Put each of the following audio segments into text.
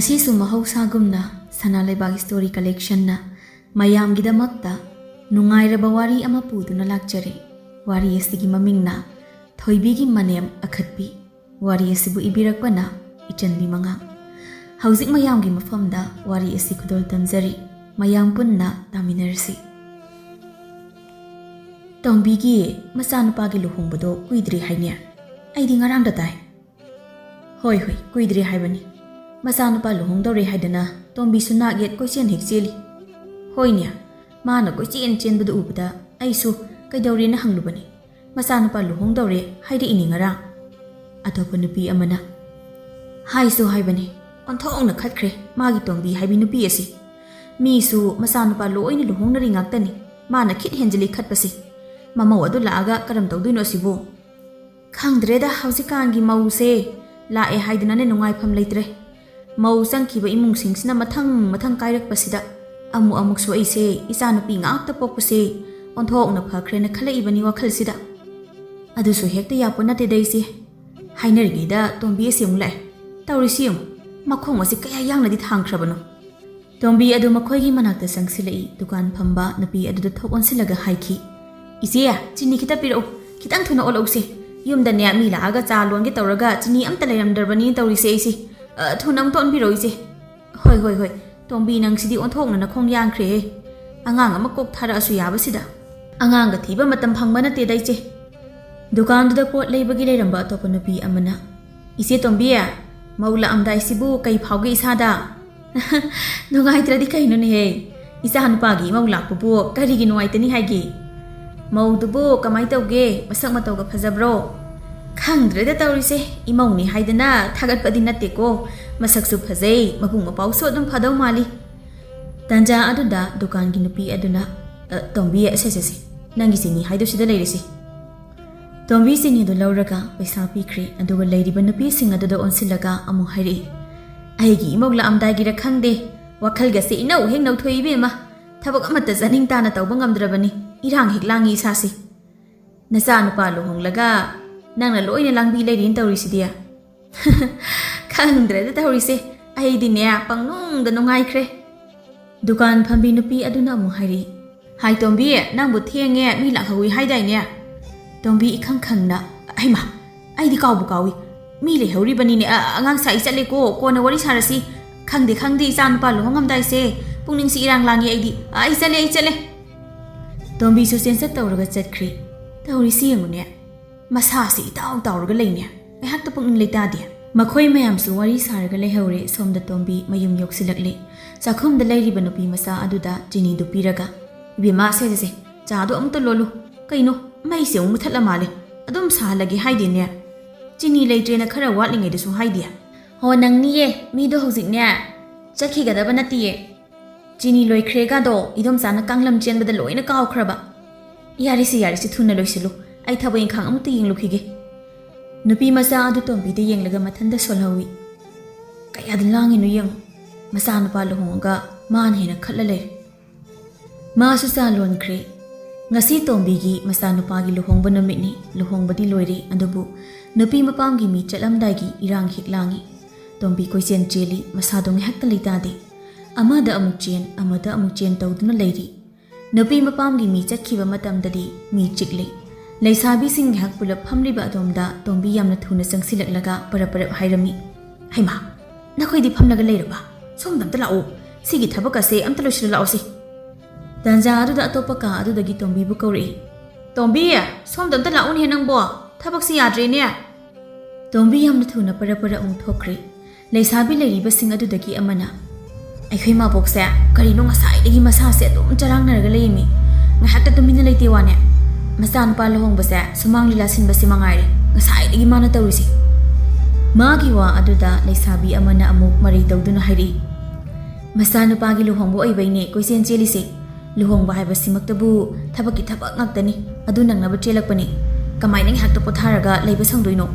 ꯉꯁꯤꯁꯨ ꯃꯍꯧꯁꯥꯒꯨꯝꯅ ꯁꯅꯥ ꯂꯩꯕꯥꯛ ꯁ꯭ꯇꯣꯔꯤ ꯀꯂꯦꯛꯁꯟꯅ ꯃꯌꯥꯝꯒꯤꯗꯃꯛꯇ ꯅꯨꯡꯉꯥꯏꯔꯕ ꯋꯥꯔꯤ ꯑꯃ ꯄꯨꯗꯨꯅ ꯂꯥꯛꯆꯔꯦ꯫ ꯋꯥꯔꯤ ꯑꯁꯤꯒꯤ ꯃꯃꯤꯡꯅ ꯊꯣꯏꯕꯤꯒꯤ ꯃꯅꯦꯝ ꯑꯈꯠꯄꯤ꯫ ꯋꯥꯔꯤ ꯑꯁꯤꯕꯨ ꯏꯕꯤꯔꯛꯄꯅ ꯏꯆꯟꯕꯤ ꯃꯉꯥ꯫ ꯍꯧꯖꯤꯛ ꯃꯌꯥꯝꯒꯤ ꯃꯐꯝꯗ ꯋꯥꯔꯤ ꯑꯁꯤ ꯈꯨꯗꯣꯜ ꯇꯝꯖꯔꯤ꯫ ꯃꯌꯥꯝ ꯄꯨꯟꯅ ꯇꯥꯃꯤꯟꯅꯔꯁꯤ꯫ ꯇꯣꯝꯕꯤꯒꯤ ꯃꯆꯥꯅꯨꯄꯥꯒꯤ ꯂꯨꯍꯣꯡꯕꯗꯣ ꯀꯨꯏꯗ꯭ꯔꯤ ꯍꯥꯏꯅꯦ? ꯑꯩꯗꯤ ꯉꯔꯥꯡꯗ ꯇꯥꯏ꯫ ꯍꯣꯏ ꯀꯨꯏꯗ꯭ꯔꯤ ꯍꯥꯏꯕꯅꯤ꯫ ꯃꯆꯥꯅꯨꯄꯥ ꯂꯨꯍꯣꯡꯗꯧꯔꯦ ꯍꯥꯏꯗꯅ ꯇꯣꯝꯕꯤꯁꯨ ꯅꯥꯛ ꯌꯦꯠ ꯀꯣꯏꯆꯦꯟ ꯍꯦꯛ ꯆꯦꯜꯂꯤ꯫ ꯍꯣꯏꯅꯦ, ꯃꯥꯅ ꯀꯣꯏꯆꯦꯟ ꯆꯦꯟꯕꯗꯨ ꯎꯕꯗ ꯑꯩꯁꯨ ꯀꯩꯗꯧꯔꯦꯅ ꯍꯪꯂꯨꯕꯅꯤ꯫ ꯃꯆꯥꯅꯨꯄꯥ ꯂꯨꯍꯣꯡꯗꯧꯔꯦ ꯍꯥꯏꯔꯛꯏꯅꯤ ꯉꯔꯥꯡ꯫ ꯑꯇꯣꯞꯄ ꯅꯨꯄꯤ ꯑꯃꯅ ꯍꯥꯏꯁꯨ ꯍꯥꯏꯕꯅꯤ, ꯑꯣꯟꯊꯣꯛꯅ ꯈꯠꯈ꯭ꯔꯦ ꯃꯥꯒꯤ ꯇꯣꯝꯕꯤ ꯍꯥꯏꯕꯤ ꯅꯨꯄꯤ ꯑꯁꯤ꯫ ꯃꯤꯁꯨ ꯃꯆꯥꯅꯨꯄꯥ ꯂꯣꯏꯅ ꯂꯨꯍꯣꯡꯅꯔꯤ ꯉꯥꯛꯇꯅꯤ, ꯃꯥꯅ ꯈꯤꯠ ꯍꯦꯟꯖꯤꯜꯂꯤ ꯈꯠꯄꯁꯤ꯫ ꯃꯃꯧ ꯑꯗꯨ ꯂꯥꯛꯑꯒ ꯀꯔꯝ ꯇꯧꯗꯣꯏꯅꯣ ꯁꯤꯕꯨ? ꯈꯪꯗ꯭ꯔꯦꯗ, ꯍꯧꯖꯤꯛꯀꯥꯟꯒꯤ ꯃꯧꯁꯦ ꯂꯥꯛꯑꯦ ꯍꯥꯏꯗꯅꯅꯦ ꯅꯨꯡꯉꯥꯏꯐꯝ ꯂꯩꯇ꯭ꯔꯦ꯫ ꯃꯧ ꯆꯪꯈꯤꯕ ꯏꯃꯨꯡꯁꯤꯡꯁꯤꯅ ꯃꯊꯪ ꯀꯥꯏꯔꯛꯄꯁꯤꯗ ꯑꯃꯨꯛꯁꯨ ꯑꯩꯁꯦ ꯏꯆꯥꯅꯨꯄꯤ ꯉꯥꯛꯇ ꯄꯣꯛꯄꯁꯦ ꯑꯣꯟꯊꯣꯛꯅ ꯐꯈ꯭ꯔꯦꯅ ꯈꯜꯂꯛꯏꯕꯅꯤ ꯋꯥꯈꯜꯁꯤꯗ꯫ ꯑꯗꯨꯁꯨ ꯍꯦꯛꯇ ꯌꯥꯄꯣꯠ ꯅꯠꯇꯦꯗ ꯏꯆꯦ꯫ ꯍꯥꯏꯅꯔꯤꯉꯩꯗ ꯇꯣꯝꯕꯤ ꯑꯁꯤ ꯑꯃꯨꯛ ꯂꯥꯛꯑꯦ꯫ ꯇꯧꯔꯤꯁꯤ ꯌꯦꯡꯉꯨ, ꯃꯈꯣꯡ ꯑꯁꯤ ꯀꯌꯥ ꯌꯥꯡꯅꯗꯤ ꯊꯥꯡꯈ꯭ꯔꯕꯅꯣ꯫ ꯇꯣꯝꯕꯤ ꯑꯗꯨ ꯃꯈꯣꯏꯒꯤ ꯃꯅꯥꯛꯇ ꯆꯪꯁꯤꯜꯂꯛꯏ꯫ ꯗꯨꯀꯥꯟ ꯐꯝꯕ ꯅꯨꯄꯤ ꯑꯗꯨꯗ ꯊꯣꯛ ꯑꯣꯟꯁꯤꯜꯂꯒ ꯍꯥꯏꯈꯤ, ꯏꯆꯦ, ꯆꯤꯅꯤ ꯈꯤꯇ ꯄꯤꯔꯛꯎ, ꯈꯤꯇꯪ ꯊꯨꯅ ꯑꯣꯜꯂꯛꯎꯁꯦ꯫ ꯌꯨꯝꯗꯅꯦ ꯃꯤ ꯂꯥꯛꯑꯒ ꯆꯥ ꯂꯣꯟꯒꯦ ꯇꯧꯔꯒ ꯆꯤꯅꯤ ꯑꯝꯇ ꯂꯩꯔꯝꯗ꯭ꯔꯕꯅꯤ ꯇꯧꯔꯤꯁꯦ ꯑꯩꯁꯦ꯫ ꯊꯨꯅ ꯑꯃꯨꯛꯇ ꯑꯣꯟꯕꯤꯔꯛꯎ ꯏꯆꯦ꯫ ꯍꯣꯏ, ꯇꯣꯝꯕꯤ ꯅꯪꯁꯤꯗꯤ ꯑꯣꯟꯊꯣꯛꯅ ꯅꯈꯣꯡ ꯌꯥꯡꯈ꯭ꯔꯦꯍꯦ꯫ ꯑꯉꯥꯡ ꯑꯃ ꯀꯣꯛ ꯊꯥꯔꯛꯑꯁꯨ ꯌꯥꯕꯁꯤꯗ꯫ ꯑꯉꯥꯡꯒ ꯊꯤꯕ ꯃꯇꯝ ꯐꯪꯕ ꯅꯠꯇꯦꯗ ꯏꯆꯦ꯫ ꯗꯨꯀꯥꯟꯗꯨꯗ ꯄꯣꯠ ꯂꯩꯕꯒꯤ ꯂꯩꯔꯝꯕ ꯑꯇꯣꯞꯄ ꯅꯨꯄꯤ ꯑꯃꯅ, ꯏꯆꯦ ꯇꯣꯝꯕꯤ, ꯃꯧ ꯂꯥꯛꯑꯝꯗꯥꯏꯁꯤꯕꯨ ꯀꯩ ꯐꯥꯎꯒꯦ ꯏꯁꯥꯗ? ꯅꯨꯡꯉꯥꯏꯇ꯭ꯔꯗꯤ ꯀꯩꯅꯣꯅꯦꯍꯦ, ꯏꯆꯥ ꯅꯨꯄꯥꯒꯤ ꯏꯃꯧ ꯂꯥꯛꯄꯕꯨ ꯀꯔꯤꯒꯤ ꯅꯨꯡꯉꯥꯏꯇꯅꯤ ꯍꯥꯏꯒꯦ? ꯃꯧꯗꯨꯕꯨ ꯀꯃꯥꯏ ꯇꯧꯒꯦ? ꯃꯁꯛ ꯃꯇꯧꯒ ꯐꯖꯕ꯭ꯔꯣ? ꯈꯪꯗ꯭ꯔꯦꯗ ꯇꯧꯔꯤꯁꯦ, ꯏꯃꯧꯅꯤ ꯍꯥꯏꯗꯅ ꯊꯥꯒꯠꯄꯗꯤ ꯅꯠꯇꯦꯀꯣ, ꯃꯁꯛꯁꯨ ꯐꯖꯩ, ꯃꯕꯨꯡ ꯃꯄꯥꯎꯁꯨ ꯑꯗꯨꯝ ꯐꯗꯧ ꯃꯥꯜꯂꯤ꯫ ꯇꯟꯖꯥ ꯑꯗꯨꯗ ꯗꯨꯀꯥꯟꯒꯤ ꯅꯨꯄꯤ ꯑꯗꯨꯅ, ꯇꯣꯝꯕꯤ, ꯁꯦ, ꯅꯪꯒꯤ ꯆꯤꯅꯤ ꯍꯥꯏꯗꯣ ꯁꯤꯗ ꯂꯩꯔꯤꯁꯤ꯫ ꯇꯣꯝꯕꯤ ꯆꯤꯅꯤꯗꯨ ꯂꯧꯔꯒ ꯄꯩꯁꯥ ꯄꯤꯈ꯭ꯔꯦ꯫ ꯑꯗꯨꯒ ꯂꯩꯔꯤꯕ ꯅꯨꯄꯤꯁꯤꯡ ꯑꯗꯨꯗ ꯑꯣꯟꯁꯤꯜꯂꯒ ꯑꯃꯨꯛ ꯍꯥꯏꯔꯛꯏ, ꯑꯩꯒꯤ ꯏꯃꯧ ꯂꯥꯛꯑꯝꯗꯥꯏꯒꯤꯔ ꯈꯪꯗꯦ, ꯋꯥꯈꯜꯒꯁꯦ ꯏꯅꯧ ꯍꯦꯛ ꯅꯧꯊꯣꯛꯏ ꯏꯕꯦꯝꯃ꯫ ꯊꯕꯛ ꯑꯃꯠꯇ ꯆꯥꯅꯤꯡ ꯇꯥꯅ ꯇꯧꯕ ꯉꯝꯗ꯭ꯔꯕꯅꯤ, ꯏꯔꯥꯡ ꯍꯦꯛ ꯂꯥꯡꯉꯤ ꯏꯁꯥꯁꯤ꯫ ꯅꯆꯥ ꯅꯨꯄꯥ ꯂꯨꯍꯣꯡꯂꯒ ꯅꯪꯅ ꯂꯣꯏꯅ ꯂꯥꯡꯕꯤ ꯂꯩꯔꯤꯅ ꯇꯧꯔꯤꯁꯤꯗꯤ꯫ ꯈꯪꯗ꯭ꯔꯦꯗ ꯇꯧꯔꯤꯁꯦ, ꯑꯩꯗꯤꯅꯦ ꯄꯪꯅꯨꯡꯗ ꯅꯨꯡꯉꯥꯏꯈ꯭ꯔꯦ꯫ ꯗꯨꯀꯥꯟ ꯐꯝꯕꯤ ꯅꯨꯄꯤ ꯑꯗꯨꯅ ꯑꯃꯨꯛ ꯍꯥꯏꯔꯛꯏ, ꯍꯥꯏ ꯇꯣꯝꯕꯤ, ꯅꯪꯕꯨ ꯊꯦꯡꯉꯦ, ꯃꯤ ꯂꯥꯛꯍꯧꯏ ꯍꯥꯏꯗꯥꯏꯅꯦ? ꯇꯣꯝꯕꯤ ꯏꯈꯪ ꯈꯪꯅ, ꯍꯩꯃꯥ, ꯑꯩꯗꯤ ꯀꯥꯎꯕꯨ ꯀꯥꯎꯏ, ꯃꯤ ꯂꯩꯍꯧꯔꯤꯕꯅꯤꯅꯦ, ꯑꯉꯥꯡ ꯁꯥꯏ ꯆꯠꯂꯦꯀꯣ, ꯀꯣꯟꯅ ꯋꯥꯔꯤ ꯁꯥꯔꯁꯤ꯫ ꯈꯪꯗꯦ ꯏꯆꯥ ꯅꯨꯄꯥ ꯂꯨꯍꯣꯡꯉꯝꯗꯥꯏꯁꯦ ꯄꯨꯛꯅꯤꯡꯁꯤ ꯏꯔꯥꯡ ꯂꯥꯡꯉꯤ ꯑꯩꯗꯤ꯫ ꯑꯩ ꯆꯠꯂꯦ꯫ ꯇꯣꯝꯕꯤꯁꯨ ꯆꯦꯟꯆꯠ ꯇꯧꯔꯒ ꯆꯠꯈ꯭ꯔꯤ꯫ ꯇꯧꯔꯤꯁꯤ ꯌꯦꯡꯉꯨꯅꯦ, ꯃꯁꯥꯁꯤ ꯏꯇꯥꯎ ꯇꯥꯎꯔꯒ ꯂꯩꯅꯦ, ꯉꯥꯏꯍꯥꯛꯇ ꯄꯨꯛꯅꯤꯡ ꯂꯩꯇꯥꯗꯦ꯫ ꯃꯈꯣꯏ ꯃꯌꯥꯝꯁꯨ ꯋꯥꯔꯤ ꯁꯥꯔꯒ ꯂꯩꯍꯧꯔꯦ꯫ ꯁꯣꯝꯗ ꯇꯣꯝꯕꯤ ꯃꯌꯨꯝ ꯌꯧꯁꯤꯜꯂꯛꯂꯦ꯫ ꯆꯥꯛꯈꯨꯝꯗ ꯂꯩꯔꯤꯕ ꯅꯨꯄꯤ ꯃꯆꯥ ꯑꯗꯨꯗ ꯆꯤꯅꯤꯗꯨ ꯄꯤꯔꯒ, ꯏꯕꯦꯝꯃ, ꯁꯦ, ꯆꯥꯗꯣ ꯑꯃꯨꯛꯇ ꯂꯣꯜꯂꯨ꯫ ꯀꯩꯅꯣ, ꯃꯩꯁꯦ ꯑꯃꯨꯛ ꯃꯨꯊꯠꯂ ꯃꯥꯜꯂꯦ, ꯑꯗꯨꯝ ꯁꯥꯍꯜꯂꯒꯦ ꯍꯥꯏꯗꯦꯅꯦ? ꯆꯤꯅꯤ ꯂꯩꯇ꯭ꯔꯦꯅ ꯈꯔ ꯋꯥꯠꯂꯤꯉꯩꯗꯁꯨ ꯍꯥꯏꯗꯦ꯫ ꯍꯣ, ꯅꯪꯅꯤꯌꯦ, ꯃꯤꯗꯣ ꯍꯧꯖꯤꯛꯅꯦ ꯆꯠꯈꯤꯒꯗꯕ ꯅꯠꯇꯤꯌꯦ꯫ ꯆꯤꯅꯤ ꯂꯣꯏꯈ꯭ꯔꯦꯒꯥꯗꯣ ꯏꯗꯣꯝꯆꯥꯅ ꯀꯥꯡꯂꯝ ꯆꯦꯟꯕꯗ ꯂꯣꯏꯅ ꯀꯥꯎꯈ꯭ꯔꯕ꯫ ꯌꯥꯔꯤꯁꯤ ꯊꯨꯅ ꯂꯣꯏꯁꯤꯜꯂꯨ, ꯑꯩ ꯊꯕꯛ ꯏꯪꯈꯥꯡ ꯑꯃꯨꯛꯇ ꯌꯦꯡꯂꯨꯈꯤꯒꯦ꯫ ꯅꯨꯄꯤ ꯃꯆꯥ ꯑꯗꯨ ꯇꯣꯝꯕꯤꯗ ꯌꯦꯡꯂꯒ ꯃꯊꯟꯇ ꯁꯣꯜꯍꯧꯏ꯫ ꯀꯌꯥꯗ ꯂꯥꯡꯉꯤꯅꯣ ꯌꯦꯡꯉꯨ, ꯃꯆꯥꯅꯨꯄꯥ ꯂꯨꯍꯣꯡꯉꯒ ꯃꯥꯅ ꯍꯦꯟꯅ ꯈꯠꯂ ꯂꯩꯔꯦ꯫ ꯃꯥꯁꯨ ꯆꯥ ꯂꯣꯟꯈ꯭ꯔꯦ꯫ ꯉꯁꯤ ꯇꯣꯝꯕꯤꯒꯤ ꯃꯆꯥꯅꯨꯄꯥꯒꯤ ꯂꯨꯍꯣꯡꯕ ꯅꯨꯃꯤꯠꯅꯤ꯫ ꯂꯨꯍꯣꯡꯕꯗꯤ ꯂꯣꯏꯔꯦ, ꯑꯗꯨꯕꯨ ꯅꯨꯄꯤ ꯃꯄꯥꯝꯒꯤ ꯃꯤ ꯆꯠꯂꯝꯗꯥꯏꯒꯤ ꯏꯔꯥꯡ ꯍꯦꯛ ꯂꯥꯡꯉꯤ꯫ ꯇꯣꯝꯕꯤ ꯀꯣꯏꯆꯦꯟ ꯆꯦꯜꯂꯤ, ꯃꯁꯥꯗꯣ ꯉꯥꯏꯍꯥꯛꯇ ꯂꯩꯇꯥꯗꯦ꯫ ꯑꯃꯗ ꯑꯃꯨꯛ ꯆꯦꯟ, ꯑꯃꯗ ꯑꯃꯨꯛ ꯆꯦꯟ ꯇꯧꯗꯨꯅ ꯂꯩꯔꯤ꯫ ꯅꯨꯄꯤ ꯃꯄꯥꯝꯒꯤ ꯃꯤ ꯆꯠꯈꯤꯕ ꯃꯇꯝꯗꯗꯤ ꯃꯤ ꯆꯤꯛꯂꯤ꯫ ꯂꯩꯁꯥꯕꯤꯁꯤꯡ ꯉꯥꯏꯍꯥꯛ ꯄꯨꯂꯞ ꯐꯝꯂꯤꯕ ꯑꯗꯣꯝꯗ ꯇꯣꯝꯕꯤ ꯌꯥꯝꯅ ꯊꯨꯅ ꯆꯪꯁꯤꯜꯂꯛꯂꯒ ꯄꯔꯞ ꯍꯥꯏꯔꯝꯃꯤ, ꯍꯩꯃꯥ, ꯅꯈꯣꯏꯗꯤ ꯐꯝꯂꯒ ꯂꯩꯔꯕ? ꯁꯣꯝꯗ ꯑꯝꯇ ꯂꯥꯛꯑꯣ, ꯁꯤꯒꯤ ꯊꯕꯛ ꯑꯁꯦ ꯑꯝꯇ ꯂꯣꯏꯁꯤꯜꯂ ꯂꯥꯛꯑꯣꯁꯤ꯫ ꯇꯟꯖꯥ ꯑꯗꯨꯗ ꯑꯇꯣꯞꯄ ꯀꯥ ꯑꯗꯨꯗꯒꯤ ꯇꯣꯝꯕꯤꯕꯨ ꯀꯧꯔꯛꯏ, ꯇꯣꯝꯕꯤ, ꯁꯣꯝꯗ ꯑꯝꯇ ꯂꯥꯛꯎꯅꯦ ꯅꯪꯕꯣ, ꯊꯕꯛꯁꯤ ꯌꯥꯗ꯭ꯔꯦꯅꯦ꯫ ꯇꯣꯝꯕꯤ ꯌꯥꯝꯅ ꯊꯨꯅ ꯄꯔꯞ ꯑꯃꯨꯛ ꯊꯣꯛꯈ꯭ꯔꯦ꯫ ꯂꯩꯁꯥꯕꯤ ꯂꯩꯔꯤꯕꯁꯤꯡ ꯑꯗꯨꯗꯒꯤ ꯑꯃꯅ, ꯑꯩꯈꯣꯏ ꯃꯥꯕꯣꯛꯁꯦ ꯀꯔꯤꯅꯣ ꯉꯁꯥꯏꯗꯒꯤ ꯃꯁꯥꯁꯦ ꯑꯗꯨꯝ ꯆꯔꯥꯡꯅꯔꯒ ꯂꯩꯌꯦꯃꯤ, ꯉꯥꯏꯍꯥꯛꯇ ꯇꯨꯃꯤꯟꯅ ꯂꯩꯇꯦ ꯋꯥꯅꯦ꯫ ꯃꯆꯥꯅꯨꯄꯥ ꯂꯨꯍꯣꯡꯕꯁꯦ ꯁꯨꯃꯥꯡ ꯂꯤꯂꯥ ꯁꯤꯟꯕꯁꯤ ꯃꯉꯥꯏꯔꯦ ꯉꯁꯥꯏꯗꯒꯤ ꯃꯥꯅ ꯇꯧꯔꯤꯁꯤ꯫ ꯃꯥꯒꯤ ꯋꯥ ꯑꯗꯨꯗ ꯂꯩꯁꯥꯕꯤ ꯑꯃꯅ ꯑꯃꯨꯛ ꯃꯔꯩ ꯇꯧꯗꯨꯅ ꯍꯥꯏꯔꯛꯏ, ꯃꯆꯥꯅꯨꯄꯥꯒꯤ ꯂꯨꯍꯣꯡꯕ ꯑꯣꯏꯕꯩꯅꯦ ꯀꯣꯏꯆꯦꯟ ꯆꯦꯜꯂꯤꯁꯦ꯫ ꯂꯨꯍꯣꯡꯕ ꯍꯥꯏꯕꯁꯤꯃꯛꯇꯕꯨ ꯊꯕꯛꯀꯤ ꯊꯕꯛ ꯉꯥꯛꯇꯅꯤ, ꯑꯗꯨ ꯅꯪꯅꯕ ꯆꯦꯜꯂꯛꯄꯅꯤ꯫ ꯀꯃꯥꯏꯅ ꯉꯥꯏꯍꯥꯛꯇ ꯄꯣꯊꯥꯔꯒ ꯂꯩꯕ ꯁꯪꯗꯣꯏꯅꯣ?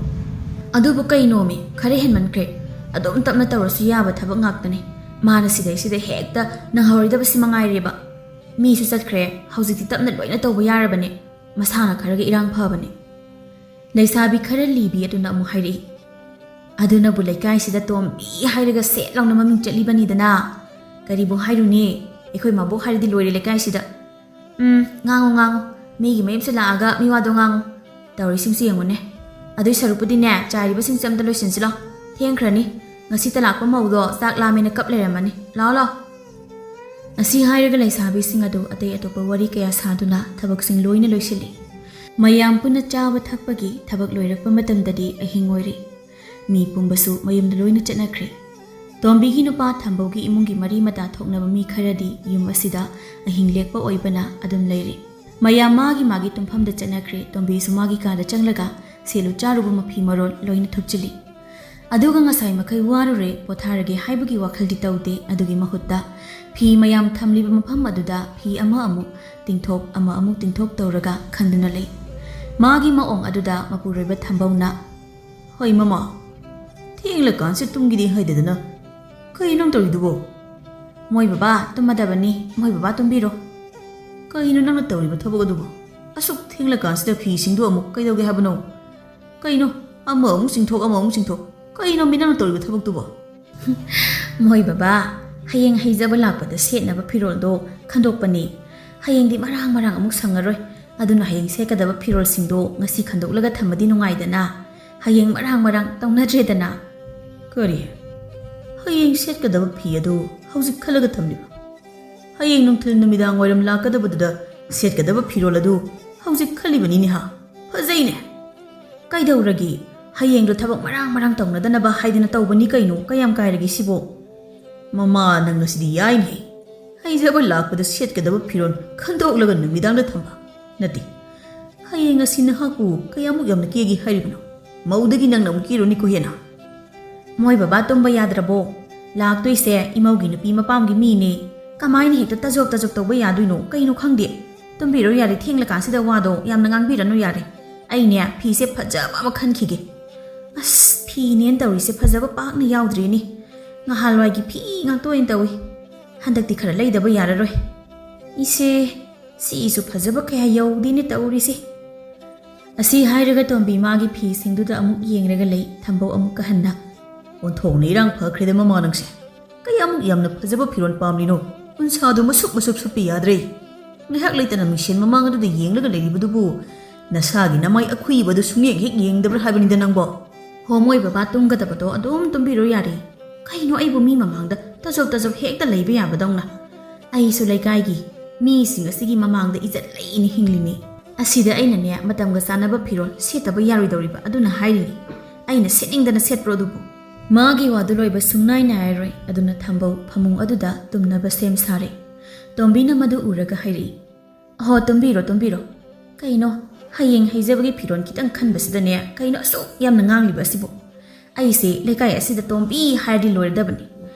ꯑꯗꯨꯕꯨ ꯀꯩꯅꯣꯃꯤ, ꯈꯔ ꯍꯦꯟꯃꯟꯈ꯭ꯔꯦ, ꯑꯗꯨꯝ ꯇꯞꯅ ꯇꯧꯔꯁꯨ ꯌꯥꯕ ꯊꯕꯛ ꯉꯥꯛꯇꯅꯤ꯫ ꯃꯥꯅ ꯁꯤꯗꯩꯁꯤꯗ ꯍꯦꯛꯇ ꯅꯪꯍꯧꯔꯣꯏꯗꯕꯁꯤ ꯃꯉꯥꯏꯔꯦꯕ꯫ ꯃꯤꯁꯨ ꯆꯠꯈ꯭ꯔꯦ, ꯍꯧꯖꯤꯛꯇꯤ ꯇꯞꯅ ꯂꯣꯏꯅ ꯇꯧꯕ ꯌꯥꯔꯕꯅꯦ, ꯃꯁꯥꯅ ꯈꯔꯒ ꯏꯔꯥꯡ ꯐꯕꯅꯦ꯫ ꯂꯩꯁꯥꯕꯤ ꯈꯔ ꯂꯤꯕꯤ ꯑꯗꯨꯅ ꯑꯃꯨꯛ ꯍꯥꯏꯔꯛꯏ, ꯑꯗꯨꯅꯕꯨ ꯂꯩꯀꯥꯏꯁꯤꯗ ꯇꯣꯝꯕꯤ ꯍꯥꯏꯔꯒ ꯁꯦꯠ ꯂꯥꯎꯅ ꯃꯃꯤꯡ ꯆꯠꯂꯤꯕꯅꯤꯗꯅ ꯀꯔꯤꯕꯨ ꯍꯥꯏꯔꯨꯅꯤ ꯑꯩꯈꯣꯏ ꯃꯕꯣꯛ ꯍꯥꯏꯔꯗꯤ ꯂꯣꯏꯔꯦ ꯂꯩꯀꯥꯏꯁꯤꯗ ꯉꯥꯡꯉꯨ ꯃꯤꯒꯤ ꯃꯌꯨꯝꯁꯦ ꯂꯥꯛꯑꯒ ꯃꯤꯋꯥꯗꯣ ꯉꯥꯡꯉꯨ ꯇꯧꯔꯤꯁꯤꯡꯁꯤ ꯌꯦꯡꯉꯨꯅꯦ ꯑꯗꯨꯏ ꯁꯔꯨꯛꯄꯨꯗꯤꯅꯦ ꯆꯥꯏꯔꯤꯕꯁꯤꯡꯁꯦ ꯑꯝꯇ ꯂꯣꯏꯁꯤꯟꯁꯤꯂꯣ ꯊꯦꯡꯈ꯭ꯔꯅꯤ ꯉꯁꯤꯇ ꯂꯥꯛꯄ ꯃꯧꯗꯣ ꯆꯥꯛ ꯂꯥꯝꯃꯦꯅ ꯀꯞ ꯂꯩꯔꯝꯃꯅꯤ ꯂꯥꯛꯑꯣ ꯑꯁꯤ ꯍꯥꯏꯔꯒ ꯂꯩꯁꯥꯕꯤꯁꯤꯡ ꯑꯗꯨ ꯑꯇꯩ ꯑꯇꯣꯞꯄ ꯋꯥꯔꯤ ꯀꯌꯥ ꯁꯥꯗꯨꯅ ꯊꯕꯛꯁꯤꯡ ꯂꯣꯏꯅ ꯂꯣꯏꯁꯤꯜꯂꯤ ꯃꯌꯥꯝ ꯄꯨꯟꯅ ꯆꯥꯕ ꯊꯛꯄꯒꯤ ꯊꯕꯛ ꯂꯣꯏꯔꯛꯄ ꯃꯇꯝꯗꯗꯤ ꯑꯍꯤꯡ ꯑꯣꯏꯔꯤ ꯃꯤ ꯄꯨꯝꯕꯁꯨ ꯃꯌꯨꯝꯗ ꯂꯣꯏꯅ ꯆꯠꯅꯈ꯭ꯔꯦ ꯇꯣꯝꯕꯤꯒꯤ ꯅꯨꯄꯥ ꯊꯝꯕꯧꯒꯤ ꯏꯃꯨꯡꯒꯤ ꯃꯔꯤ ꯃꯇꯥ ꯊꯣꯛꯅꯕ ꯃꯤ ꯈꯔꯗꯤ ꯌꯨꯝ ꯑꯁꯤꯗ ꯑꯍꯤꯡ ꯂꯦꯛꯄ ꯑꯣꯏꯕꯅ ꯑꯗꯨꯝ ꯂꯩꯔꯤ ꯃꯌꯥꯝ ꯃꯥꯒꯤ ꯇꯨꯝꯐꯝꯗ ꯆꯠꯅꯈ꯭ರೆ ꯇꯣꯝꯕꯤꯁꯨ ꯃꯥꯒꯤ ꯀꯥꯗ ꯆꯪꯂꯒ ꯁꯦꯠꯂꯨ ꯆꯥꯔꯨꯕ ꯃꯐꯤ ꯃꯔꯣꯜ ꯂꯣꯏꯅ ꯊꯨꯞꯆꯤꯜꯂꯤ ꯑꯗꯨꯒ ꯉꯁꯥꯏ ꯃꯈꯩ ꯋꯥꯔꯨꯔꯦ ꯄꯣꯊꯥꯔꯒꯦ ꯍꯥꯏꯕꯒꯤ ꯋꯥꯈꯜꯗꯤ ꯇꯧꯗꯦ ꯑꯗꯨꯒꯤ ꯃꯍꯨꯠꯇ ꯐꯤ ꯃꯌꯥꯝ ꯊꯝꯂꯤꯕ ꯃꯐꯝ ꯑꯗꯨꯗ ꯐꯤ ꯑꯃ ꯑꯃꯨꯛ ꯇꯤꯡꯊꯣꯛ ꯑꯃ ꯑꯃꯨꯛ ꯇꯤꯡꯊꯣꯛ ꯇꯧꯔꯒ ꯈꯟꯗꯨꯅ ꯂꯩ ꯃꯥꯒꯤ ꯃꯑꯣꯡ ꯑꯗꯨꯗ ꯃꯄꯨꯔꯣꯏꯕ ꯊꯝꯕꯧꯅ ꯍꯣꯏ ꯃꯃꯥ ꯊꯦꯡꯂꯀꯥꯟꯁꯤ ꯇꯨꯝꯒꯤꯗꯤ ꯍꯩꯗꯗꯅ ꯀꯩꯅꯣ ꯇꯧꯔꯤꯗꯨꯕꯣ ꯃꯣꯏ ꯕꯕꯥ ꯇꯨꯝꯃꯗꯕꯅꯤ ꯃꯣꯏ ꯕꯕꯥ ꯇꯨꯝꯕꯤꯔꯣ ꯀꯩꯅꯣ ꯅꯪꯅ ꯇꯧꯔꯤꯕ ꯊꯕꯛ ꯑꯗꯨꯕꯨ ꯑꯁꯨꯛ ꯊꯦꯡꯂꯀꯥꯟꯁꯤꯗ ꯐꯤꯁꯤꯡꯗꯨ ꯑꯃꯨꯛ ꯀꯩꯗꯧꯒꯦ ꯍꯥꯏꯕꯅꯣ ꯀꯩꯅꯣ ꯑꯃ ꯑꯃꯨꯛ ꯆꯤꯡꯊꯣꯛ ꯑꯃ ꯑꯃꯨꯛ ꯆꯤꯡꯊꯣꯛ ꯀꯩꯅꯣ ꯃꯤ ꯅꯪꯅ ꯇꯧꯔꯤꯕ ꯊꯕꯛꯇꯨꯕꯣ ꯃꯣꯏ ꯕꯕꯥ ꯍꯌꯦꯡ ꯍꯩꯖꯕ ꯂꯥꯛꯄꯗ ꯁꯦꯠꯅꯕ ꯐꯤꯔꯣꯜꯗꯣ ꯈꯟꯗꯣꯛꯄꯅꯤ ꯍꯌꯦꯡꯗꯤ ꯃꯔꯥꯡ ꯑꯃꯨꯛ ꯁꯪꯉꯔꯣꯏ ꯑꯗꯨꯅ ꯍꯌꯦꯡ ꯁꯦꯠꯀꯗꯕ ꯐꯤꯔꯣꯜꯁꯤꯡꯗꯣ ꯉꯁꯤ ꯈꯟꯗꯣꯛꯂꯒ ꯊꯝꯕꯗꯤ ꯅꯨꯡꯉꯥꯏꯗꯅ ꯍꯌꯦꯡ ꯃꯔꯥꯡ ꯇꯧꯅꯗ꯭ꯔꯦꯗꯅ ꯀꯔꯤ ꯍꯌꯦꯡ ꯁꯦꯠꯀꯗꯕ ꯐꯤ ꯑꯗꯨ ꯍꯧꯖꯤꯛ ꯈꯜꯂꯒ ꯊꯝꯂꯤꯕ ꯍꯌꯦꯡ ꯅꯨꯡꯊꯤꯜ ꯅꯨꯃꯤꯗꯥꯡ ꯋꯥꯏꯔꯝ ꯂꯥꯛꯀꯗꯕꯗꯨꯗ ꯁꯦꯠꯀꯗꯕ ꯐꯤꯔꯣꯜ ꯑꯗꯨ ꯍꯧꯖꯤꯛ ꯈꯜꯂꯤꯕꯅꯤꯅꯦ ꯍꯥ ꯐꯖꯩꯅꯦ ꯀꯩꯗꯧꯔꯒꯦ ꯍꯌꯦꯡꯗꯣ ꯊꯕꯛ ꯃꯔꯥꯡ ꯇꯧꯅꯗꯅꯕ ꯍꯥꯏꯗꯅ ꯇꯧꯕꯅꯤ ꯀꯩꯅꯣ ꯀꯌꯥꯝ ꯀꯥꯏꯔꯒꯦ ꯁꯤꯕꯣ ꯃꯃꯥ ꯅꯪ ꯉꯁꯤꯗꯤ ꯌꯥꯏꯅꯦ ꯍꯩꯖꯕ ꯂꯥꯛꯄꯗ ꯁꯦꯠꯀꯗꯕ ꯐꯤꯔꯣꯜ ꯈꯟꯗꯣꯛꯂꯒ ꯅꯨꯃꯤꯗꯥꯡꯗ ꯊꯝꯕ ꯅꯠꯇꯦ ꯍꯌꯦꯡ ꯑꯁꯤ ꯅꯍꯥꯛꯄꯨ ꯀꯌꯥꯃꯨꯛ ꯌꯥꯝꯅ ꯀꯦꯒꯦ ꯍꯥꯏꯔꯤꯕꯅꯣ ꯃꯧꯗꯒꯤ ꯅꯪꯅ ꯑꯃꯨꯛ ꯀꯦꯔꯨꯅꯤꯀꯣ ꯍꯦꯟꯅ ꯃꯣꯏ ꯕꯕꯥ ꯇꯨꯝꯕ ꯌꯥꯗ꯭ꯔꯕꯣ ꯂꯥꯛꯇꯣꯏꯁꯦ ꯏꯃꯧꯒꯤ ꯅꯨꯄꯤ ꯃꯄꯥꯝꯒꯤ ꯃꯤꯅꯦ ꯀꯃꯥꯏꯅ ꯍꯦꯛꯇ ꯇꯖꯣꯞ ꯇꯧꯕ ꯌꯥꯗꯣꯏꯅꯣ ꯀꯩꯅꯣ ꯈꯪꯗꯦ ꯇꯨꯝꯕꯤꯔꯣ ꯌꯥꯔꯦ ꯊꯦꯡꯂꯀꯥꯟꯁꯤꯗ ꯋꯥꯗꯣ ꯌꯥꯝꯅ ꯉꯥꯡꯕꯤꯔꯅꯨ ꯌꯥꯔꯦ ꯑꯩꯅꯦ ꯐꯤꯁꯦ ꯐꯖꯕ ꯑꯃ ꯈꯟꯈꯤꯒꯦ ꯑꯁ ꯐꯤꯅꯦꯅ ꯇꯧꯔꯤꯁꯦ ꯐꯖꯕ ꯄꯥꯛꯅ ꯌꯥꯎꯗ꯭ꯔꯦꯅꯦ ꯉꯍꯥꯟꯋꯥꯏꯒꯤ ꯐꯤ ꯉꯥꯛꯇ ꯑꯣꯏꯅ ꯇꯧꯏ ꯍꯟꯗꯛꯇꯤ ꯈꯔ ꯂꯩꯗꯕ ꯌꯥꯔꯔꯣꯏ ꯏꯁꯦ ꯁꯤꯁꯨ ꯐꯖꯕ ꯀꯌꯥ ꯌꯧꯗꯦꯅꯦ ꯇꯧꯔꯤꯁꯦ ꯑꯁꯤ ꯍꯥꯏꯔꯒ ꯇꯣꯝꯕꯤ ꯃꯥꯒꯤ ꯐꯤꯁꯤꯡꯗꯨꯗ ꯑꯃꯨꯛ ꯌꯦꯡꯂꯒ ꯂꯩ ꯊꯝꯕꯧ ꯑꯃꯨꯛꯀ ꯍꯟꯅ ꯑꯣꯟꯊꯣꯛꯅ ꯏꯔꯥꯡ ꯐꯈ꯭ꯔꯦꯗ ꯃꯃꯥ ꯅꯪꯁꯦ ꯀꯌꯥꯃꯨꯛ ꯌꯥꯝꯅ ꯐꯖꯕ ꯐꯤꯔꯣꯜ ꯄꯥꯝꯂꯤꯅꯣ ꯎꯟꯁꯥꯗꯨ ꯃꯁꯨꯞ ꯁꯨꯞꯄꯤ ꯌꯥꯗ꯭ꯔꯦ ꯉꯥꯏꯍꯥꯛ ꯂꯩꯇꯅ ꯃꯤꯡꯁꯦꯟ ꯃꯃꯥꯡ ꯑꯗꯨꯗ ꯌꯦꯡꯂꯒ ꯂꯩꯔꯤꯕꯗꯨꯕꯨ ꯅꯁꯥꯒꯤ ꯅꯃꯥꯏ ꯑꯈꯨꯏꯕꯗꯨ ꯁꯨꯡꯌꯦꯡ ꯍꯦꯛ ꯌꯦꯡꯗꯕ꯭ꯔꯥ ꯍꯥꯏꯕꯅꯤꯗ ꯅꯪꯕꯣ ꯍꯣ ꯃꯣꯏ ꯕꯕꯥ ꯇꯨꯝꯒꯗꯕꯗꯣ ꯑꯗꯨꯝ ꯇꯨꯝꯕꯤꯔꯣ ꯌꯥꯔꯦ ꯀꯩꯅꯣ ꯑꯩꯕꯨ ꯃꯤ ꯃꯃꯥꯡꯗ ꯇꯖꯣꯞ ꯍꯦꯛꯇ ꯂꯩꯕ ꯌꯥꯕꯗꯧꯅ ꯑꯩꯁꯨ ꯂꯩꯀꯥꯏꯒꯤ ꯃꯤꯁꯤꯡ ꯑꯁꯤꯒꯤ ꯃꯃꯥꯡꯗ ꯏꯖꯠ ꯂꯩꯅ ꯍꯤꯡꯂꯤꯅꯤ ꯑꯁꯤꯗ ꯑꯩꯅꯅꯦ ꯃꯇꯝꯒ ꯆꯥꯟꯅꯕ ꯐꯤꯔꯣꯜ ꯁꯦꯠꯇꯕ ꯌꯥꯔꯣꯏꯗꯧꯔꯤꯕ ꯑꯗꯨꯅ ꯍꯥꯏꯔꯤꯅꯤ ꯑꯩꯅ ꯁꯦꯠꯅꯤꯡꯗꯅ ꯁꯦꯠꯄ꯭ꯔꯣ ꯑꯗꯨꯕꯨ ꯃꯥꯒꯤ ꯋꯥꯗꯨ ꯂꯣꯏꯕ ꯁꯨꯡꯅꯥꯏ ꯅꯥꯏꯔꯔꯣꯏ ꯑꯗꯨꯅ ꯊꯝꯕꯧ ꯐꯃꯨꯡ ꯑꯗꯨꯗ ꯇꯨꯝꯅꯕ ꯁꯦꯝ ꯁꯥꯔꯦ ꯇꯣꯝꯕꯤꯅ ꯃꯗꯨ ꯎꯔꯒ ꯍꯥꯏꯔꯛꯏ ꯑꯍꯣ ꯇꯨꯝꯕꯤꯔꯣ ꯀꯩꯅꯣ ꯍꯌꯦꯡ ꯍꯩꯖꯕꯒꯤ ꯐꯤꯔꯣꯜ ꯈꯤꯇꯪ ꯈꯟꯕꯁꯤꯗꯅꯦ ꯀꯩꯅꯣ ꯑꯁꯨꯛ ꯌꯥꯝꯅ ꯉꯥꯡꯂꯤꯕ ꯑꯁꯤꯕꯨ ꯑꯩꯁꯦ ꯂꯩꯀꯥꯏ ꯑꯁꯤꯗ ꯇꯣꯝꯕꯤ ꯍꯥꯏꯔꯗꯤ ꯂꯣꯏꯔꯗꯕꯅꯤ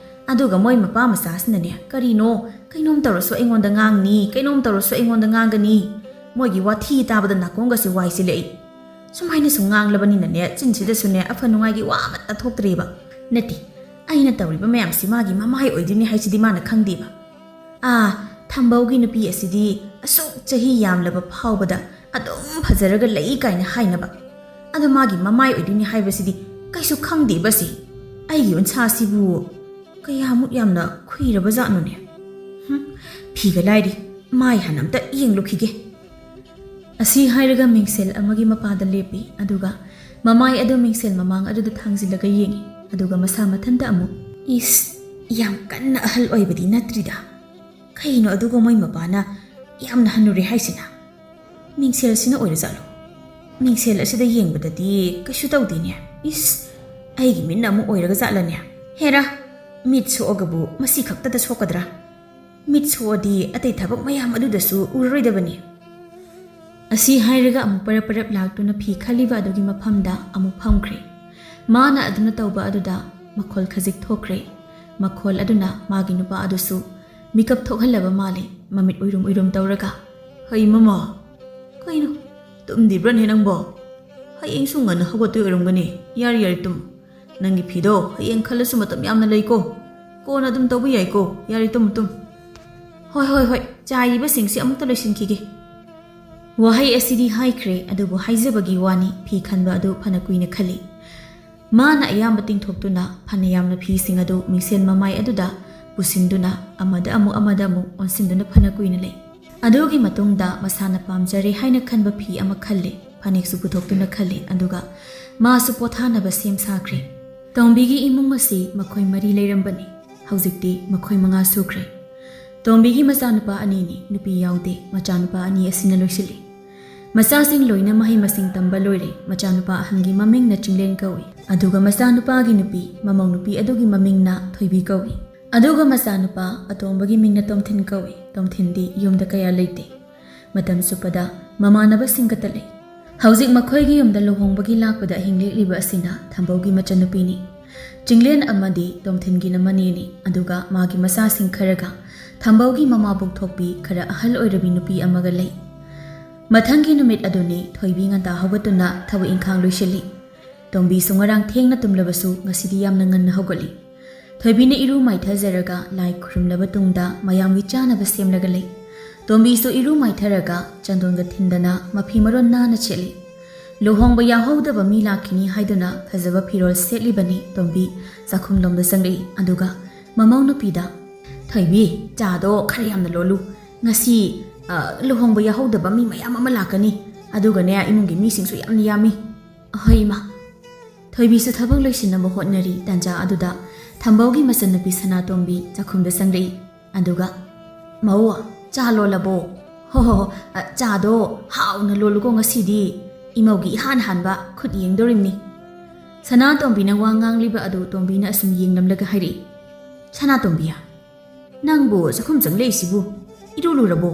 ꯑꯗꯨꯒ ꯃꯣꯏ ꯃꯄꯥ ꯃꯆꯥꯁꯤꯅꯅꯦ ꯀꯔꯤꯅꯣ ꯀꯩꯅꯣꯝ ꯇꯧꯔꯁꯨ ꯑꯩꯉꯣꯟꯗ ꯉꯥꯡꯅꯤ ꯀꯩꯅꯣꯝ ꯇꯧꯔꯁꯨ ꯑꯩꯉꯣꯟꯗ ꯉꯥꯡꯒꯅꯤ ꯃꯣꯏꯒꯤ ꯋꯥꯊꯤ ꯇꯥꯕꯗ ꯅꯥꯀꯣꯡꯒꯁꯦ ꯋꯥꯏ ꯆꯤꯜꯂꯛꯏ ꯁꯨꯃꯥꯏꯅꯁꯨ ꯉꯥꯡꯂꯕꯅꯤꯅꯅꯦ ꯆꯤꯟꯁꯤꯗꯁꯨꯅꯦ ꯑꯐ ꯅꯨꯡꯉꯥꯏꯒꯤ ꯋꯥ ꯑꯃꯠꯇ ꯊꯣꯛꯇ꯭ꯔꯦꯕ ꯅꯠꯇꯦ ꯑꯩꯅ ꯇꯧꯔꯤꯕ ꯃꯌꯥꯝꯁꯤ ꯃꯥꯒꯤ ꯃꯃꯥꯏ ꯑꯣꯏꯗꯣꯏꯅꯤ ꯍꯥꯏꯁꯤꯗꯤ ꯃꯥꯅ ꯈꯪꯗꯦꯕ ꯊꯝꯕꯧꯒꯤ ꯅꯨꯄꯤ ꯑꯁꯤꯗꯤ ꯑꯁꯨꯛ ꯆꯍꯤ ꯌꯥꯝꯂꯕ ꯐꯥꯎꯕꯗ ꯑꯗꯨꯝ ꯐꯖꯔꯒ ꯂꯩ ꯀꯥꯏꯅ ꯍꯥꯏꯅꯕ ꯑꯗꯣ ꯃꯥꯒꯤ ꯃꯃꯥꯏ ꯑꯣꯏꯗꯣꯏꯅꯤ ꯍꯥꯏꯕꯁꯤꯗꯤ ꯀꯩꯁꯨ ꯈꯪꯗꯦꯕꯁꯤ ꯑꯩꯒꯤ ꯎꯟꯁꯥꯁꯤꯕꯨ ꯀꯌꯥꯃꯨꯛ ꯌꯥꯝꯅ ꯈꯨꯏꯔꯕ ꯖꯥꯠꯅꯣꯅꯦ ꯐꯤꯒ ꯂꯥꯏꯔꯤ ꯃꯥꯏ ꯍꯥꯟꯅ ꯑꯝꯇ ꯌꯦꯡꯂꯨꯈꯤꯒꯦ ꯑꯁꯤ ꯍꯥꯏꯔꯒ ꯃꯤꯡꯁꯦꯜ ꯑꯃꯒꯤ ꯃꯄꯥꯗ ꯂꯦꯞꯄꯤ ꯑꯗꯨꯒ ꯃꯃꯥꯏ ꯑꯗꯨ ꯃꯤꯡꯁꯦꯜ ꯃꯃꯥꯡ ꯑꯗꯨꯗ ꯊꯥꯡꯖꯤꯜꯂꯒ ꯌꯦꯡꯉꯤ ꯑꯗꯨꯒ ꯃꯁꯥ ꯃꯊꯟꯇ ꯑꯃꯨꯛ ꯏꯁ ꯌꯥꯝ ꯀꯟꯅ ꯑꯍꯜ ꯑꯣꯏꯕꯗꯤ ꯅꯠꯇ꯭ꯔꯤꯗ ꯀꯩꯅꯣ ꯑꯗꯨꯒ ꯃꯣꯏ ꯃꯄꯥꯅ ꯌꯥꯝꯅ ꯍꯟꯅꯨꯔꯦ ꯍꯥꯏꯁꯤꯅ ꯃꯤꯡꯁꯦꯜꯁꯤꯅ ꯑꯣꯏꯔꯖꯥꯠꯂꯣ ꯃꯤꯡꯁꯦꯜ ꯑꯁꯤꯗ ꯌꯦꯡꯕꯗꯗꯤ ꯀꯩꯁꯨ ꯇꯧꯗꯦꯅꯦ ꯏꯁ ꯑꯩꯒꯤ ꯃꯤꯠꯅ ꯑꯃꯨꯛ ꯑꯣꯏꯔꯒ ꯖꯥꯠꯂꯅꯦ ꯍꯦꯔꯥ ꯃꯤꯠ ꯁꯣꯛꯑꯒꯕꯨ ꯃꯁꯤ ꯈꯛꯇꯗ ꯁꯣꯛꯀꯗ꯭ꯔꯥ ꯃꯤꯠ ꯁꯣꯛꯑꯗꯤ ꯑꯇꯩ ꯊꯕꯛ ꯃꯌꯥꯝ ꯑꯗꯨꯗꯁꯨ ꯎꯔꯔꯣꯏꯗꯕꯅꯤ ꯑꯁꯤ ꯍꯥꯏꯔꯒ ꯑꯃꯨꯛ ꯄꯔꯞ ꯂꯥꯛꯇꯨꯅ ꯐꯤ ꯈꯜꯂꯤꯕ ꯑꯗꯨꯒꯤ ꯃꯐꯝꯗ ꯑꯃꯨꯛ ꯐꯝꯈ꯭ꯔꯦ ꯃꯥꯅ ꯑꯗꯨꯅ ꯇꯧꯕ ꯑꯗꯨꯗ ꯃꯈꯣꯜ ꯈꯖꯤꯛ ꯊꯣꯛꯈ꯭ꯔꯦ ꯃꯈꯣꯜ ꯑꯗꯨꯅ ꯃꯥꯒꯤ ꯅꯨꯄꯥ ꯑꯗꯨꯁꯨ ꯃꯤꯀꯞ ꯊꯣꯛꯍꯜꯂꯕ ꯃꯥꯜꯂꯤ ꯃꯃꯤꯠ ꯎꯏꯔꯨꯝ ꯇꯧꯔꯒ ꯍꯩ ꯃꯃꯥ ꯀꯩꯅꯣ ꯇꯨꯝꯗꯤꯕ꯭ꯔꯅꯦ ꯅꯪꯕꯣ ꯍꯌꯦꯡꯁꯨ ꯉꯟꯅ ꯍꯧꯒꯠꯇꯣꯏ ꯑꯣꯏꯔꯝꯒꯅꯤ ꯌꯥꯔꯦ ꯇꯨꯝ ꯅꯪꯒꯤ ꯐꯤꯗꯣ ꯍꯌꯦꯡ ꯈꯜꯂꯁꯨ ꯃꯇꯝ ꯌꯥꯝꯅ ꯂꯩꯀꯣ ꯀꯣꯟꯅ ꯑꯗꯨꯝ ꯇꯧꯕ ꯌꯥꯏꯀꯣ ꯌꯥꯔꯦ ꯇꯨꯝ ꯍꯣꯏ ꯆꯥꯏꯔꯤꯕꯁꯤꯡꯁꯤ ꯑꯃꯨꯛꯇ ꯂꯣꯏꯁꯤꯟꯈꯤꯒꯦ ꯋꯥꯍꯩ ꯑꯁꯤꯗꯤ ꯍꯥꯏꯈ꯭ꯔꯦ ꯑꯗꯨꯕꯨ ꯍꯥꯏꯖꯕꯒꯤ ꯋꯥꯅꯤ ꯐꯤ ꯈꯟꯕ ꯑꯗꯨ ꯐꯅ ꯀꯨꯏꯅ ꯈꯜꯂꯤ ꯃꯥꯅ ꯑꯌꯥꯝꯕ ꯇꯤꯡꯊꯣꯛꯇꯨꯅ ꯐꯅꯌꯥꯝꯅ ꯐꯤꯁꯤꯡ ꯑꯗꯨ ꯃꯤꯡꯁꯦꯟ ꯃꯃꯥꯏ ꯑꯗꯨꯗ ꯄꯨꯁꯤꯟꯗꯨꯅ ꯑꯃꯗ ꯑꯃꯨꯛ ꯑꯣꯟꯁꯤꯟꯗꯨꯅ ꯐꯅ ꯀꯨꯏꯅ ꯂꯩ꯫ ꯑꯗꯨꯒꯤ ꯃꯇꯨꯡꯗ ꯃꯁꯥꯅ ꯄꯥꯝꯖꯔꯦ ꯍꯥꯏꯅ ꯈꯟꯕ ꯐꯤ ꯑꯃ ꯈꯜꯂꯦ, ꯐꯅꯦꯛꯁꯨ ꯄꯨꯊꯣꯛꯇꯨꯅ ꯈꯜꯂꯦ, ꯑꯗꯨꯒ ꯃꯥꯁꯨ ꯄꯣꯊꯥꯅꯕ ꯁꯦꯝ ꯁꯥꯈ꯭ꯔꯦ꯫ ꯇꯣꯝꯕꯤꯒꯤ ꯏꯃꯨꯡ ꯑꯁꯤ ꯃꯈꯣꯏ 4 ꯂꯩꯔꯝꯕꯅꯤ, ꯍꯧꯖꯤꯛꯇꯤ ꯃꯈꯣꯏ 5 ꯁꯨꯈ꯭ꯔꯦ꯫ ꯇꯣꯝꯕꯤꯒꯤ ꯃꯆꯥꯅꯨꯄꯥ 2ꯅꯤ, ꯅꯨꯄꯤ ꯌꯥꯎꯗꯦ꯫ ꯃꯆꯥꯅꯨꯄꯥ 2 ꯑꯁꯤꯅ ꯂꯣꯏꯁꯤꯜꯂꯤ꯫ ꯃꯆꯥꯁꯤꯡ ꯂꯣꯏꯅ ꯃꯍꯩ ꯃꯁꯤꯡ ꯇꯝꯕ ꯂꯣꯏꯔꯦ꯫ ꯃꯆꯥꯅꯨꯄꯥ ꯑꯍꯟꯒꯤ ꯃꯃꯤꯡꯅ ꯆꯤꯡꯂꯦꯟ ꯀꯧꯏ, ꯑꯗꯨꯒ ꯃꯆꯥꯅꯨꯄꯥꯒꯤ ꯅꯨꯄꯤ ꯃꯃꯧ ꯅꯨꯄꯤ ꯑꯗꯨꯒꯤ ꯃꯃꯤꯡꯅ ꯊꯣꯏꯕꯤ ꯀꯧꯏ, ꯑꯗꯨꯒ ꯃꯆꯥꯅꯨꯄꯥ ꯑꯇꯣꯝꯕꯒꯤ ꯃꯤꯡꯅ ꯇꯣꯝꯊꯤꯟ ꯀꯧꯏ꯫ ꯇꯣꯝꯊꯤꯟꯗꯤ ꯌꯨꯝꯗ ꯀꯌꯥ ꯂꯩꯇꯦ, ꯃꯇꯝ ꯆꯨꯞꯄꯗ ꯃꯃꯥꯟꯅꯕꯁꯤꯡꯒꯇ ꯂꯩ꯫ ꯍꯧꯖꯤꯛ ꯃꯈꯣꯏꯒꯤ ꯌꯨꯝꯗ ꯂꯨꯍꯣꯡꯕꯒꯤ ꯂꯥꯛꯄꯗ ꯑꯍꯤꯡ ꯂꯦꯛꯂꯤꯕ ꯑꯁꯤꯅ ꯊꯝꯕꯧꯒꯤ ꯃꯆꯟꯅꯨꯄꯤꯅꯤ꯫ ꯆꯤꯡꯂꯦꯟ ꯑꯃꯗꯤ ꯇꯣꯝꯊꯤꯟꯒꯤꯅ ꯃꯅꯦꯅꯤ, ꯑꯗꯨꯒ ꯃꯥꯒꯤ ꯃꯆꯥꯁꯤꯡ ꯈꯔꯒ ꯊꯝꯕꯧꯒꯤ ꯃꯃꯥꯕꯣꯛ ꯊꯣꯛꯄꯤ ꯈꯔ ꯑꯍꯜ ꯑꯣꯏꯔꯕꯤ ꯅꯨꯄꯤ ꯑꯃꯒ ꯂꯩ꯫ ꯃꯊꯪꯒꯤ ꯅꯨꯃꯤꯠ ꯑꯗꯨꯅꯤ ꯊꯣꯏꯕꯤ ꯉꯟꯇꯥ ꯍꯧꯒꯠꯇꯨꯅ ꯊꯕꯛ ꯏꯪꯈꯥꯡ ꯂꯣꯏꯁꯤꯜꯂꯤ꯫ ꯇꯣꯝꯕꯤꯁꯨ ꯉꯔꯥꯡ ꯊꯦꯡꯅ ꯇꯨꯝꯂꯕꯁꯨ ꯉꯁꯤꯗꯤ ꯌꯥꯝꯅ ꯉꯟꯅ ꯍꯧꯒꯠꯂꯤ꯫ ꯊꯣꯏꯕꯤꯅ ꯏꯔꯨ ꯃꯥꯏꯊꯖꯔꯒ ꯂꯥꯏ ꯈꯨꯔꯨꯝꯂꯕ ꯇꯨꯡꯗ ꯃꯌꯥꯝꯒꯤ ꯆꯥꯅꯕ ꯁꯦꯝꯂꯒ ꯂꯩ꯫ ꯇꯣꯝꯕꯤꯁꯨ ꯏꯔꯨ ꯃꯥꯏꯊꯔꯒ ꯆꯟꯗꯣꯟꯒ ꯊꯤꯟꯗꯅ ꯃꯐꯤ ꯃꯔꯣꯟ ꯅꯥꯟꯅ ꯁꯦꯠꯂꯤ꯫ ꯂꯨꯍꯣꯡꯕ ꯌꯥꯎꯍꯧꯗꯕ ꯃꯤ ꯂꯥꯛꯈꯤꯅꯤ ꯍꯥꯏꯗꯨꯅ ꯐꯖꯕ ꯐꯤꯔꯣꯜ ꯁꯦꯠꯂꯤꯕꯅꯤ ꯇꯣꯝꯕꯤ ꯆꯥꯛꯈꯨꯝꯂꯣꯝꯗ ꯆꯪꯂꯛꯏ, ꯑꯗꯨꯒ ꯃꯃꯧ ꯅꯨꯄꯤꯗ "ꯊꯣꯏꯕꯤ, ꯆꯥꯗꯣ ꯈꯔ ꯌꯥꯝꯅ ꯂꯣꯜꯂꯨ, ꯉꯁꯤ ꯂꯨꯍꯣꯡꯕ ꯌꯥꯎꯍꯧꯗꯕ ꯃꯤ ꯃꯌꯥꯝ ꯑꯃ ꯂꯥꯛꯀꯅꯤ, ꯑꯗꯨꯒꯅꯦ ꯏꯃꯨꯡꯒꯤ ꯃꯤꯁꯤꯡꯁꯨ ꯌꯥꯝꯅ ꯌꯥꯝꯃꯤ." "ꯑꯍꯣꯏ ꯏꯃꯥ." ꯊꯣꯏꯕꯤꯁꯨ ꯊꯕꯛ ꯂꯣꯏꯁꯤꯟꯅꯕ ꯍꯣꯠꯅꯔꯤ꯫ ꯇꯥꯟꯖꯥ ꯑꯗꯨꯗ ꯊꯝꯕꯧꯒꯤ ꯃꯆꯟꯅꯨꯄꯤ ꯁꯅꯥꯇꯣꯝꯕꯤ ꯆꯥꯛꯈꯨꯝꯗ ꯆꯪꯂꯛꯏ, ꯑꯗꯨꯒ "ꯃꯧ, ꯆꯥ ꯂꯣꯜꯂꯕꯣ?" "ꯍꯣ, ꯆꯥꯗꯣ ꯍꯥꯎꯅ ꯂꯣꯜꯂꯨꯀꯣ, ꯉꯁꯤꯗꯤ ꯏꯃꯧꯒꯤ ꯏꯍꯥꯟ ꯍꯥꯟꯕ ꯈꯨꯠ ꯌꯦꯡꯗꯧꯔꯤꯕꯅꯤ." ꯁꯅꯥꯇꯣꯝꯕꯤꯅ ꯋꯥ ꯉꯥꯡꯂꯤꯕ ꯑꯗꯨ ꯇꯣꯝꯕꯤꯅ ꯑꯁꯨꯝ ꯌꯦꯡꯂꯝꯂꯒ ꯍꯥꯏꯔꯛꯏ, "ꯁꯅꯥꯇꯣꯝꯕꯤ, ꯅꯪꯕꯨ ꯆꯥꯛꯈꯨꯝ ꯆꯪꯂꯛꯏꯁꯤꯕꯨ ꯏꯔꯨ ꯂꯨꯔꯕꯣ?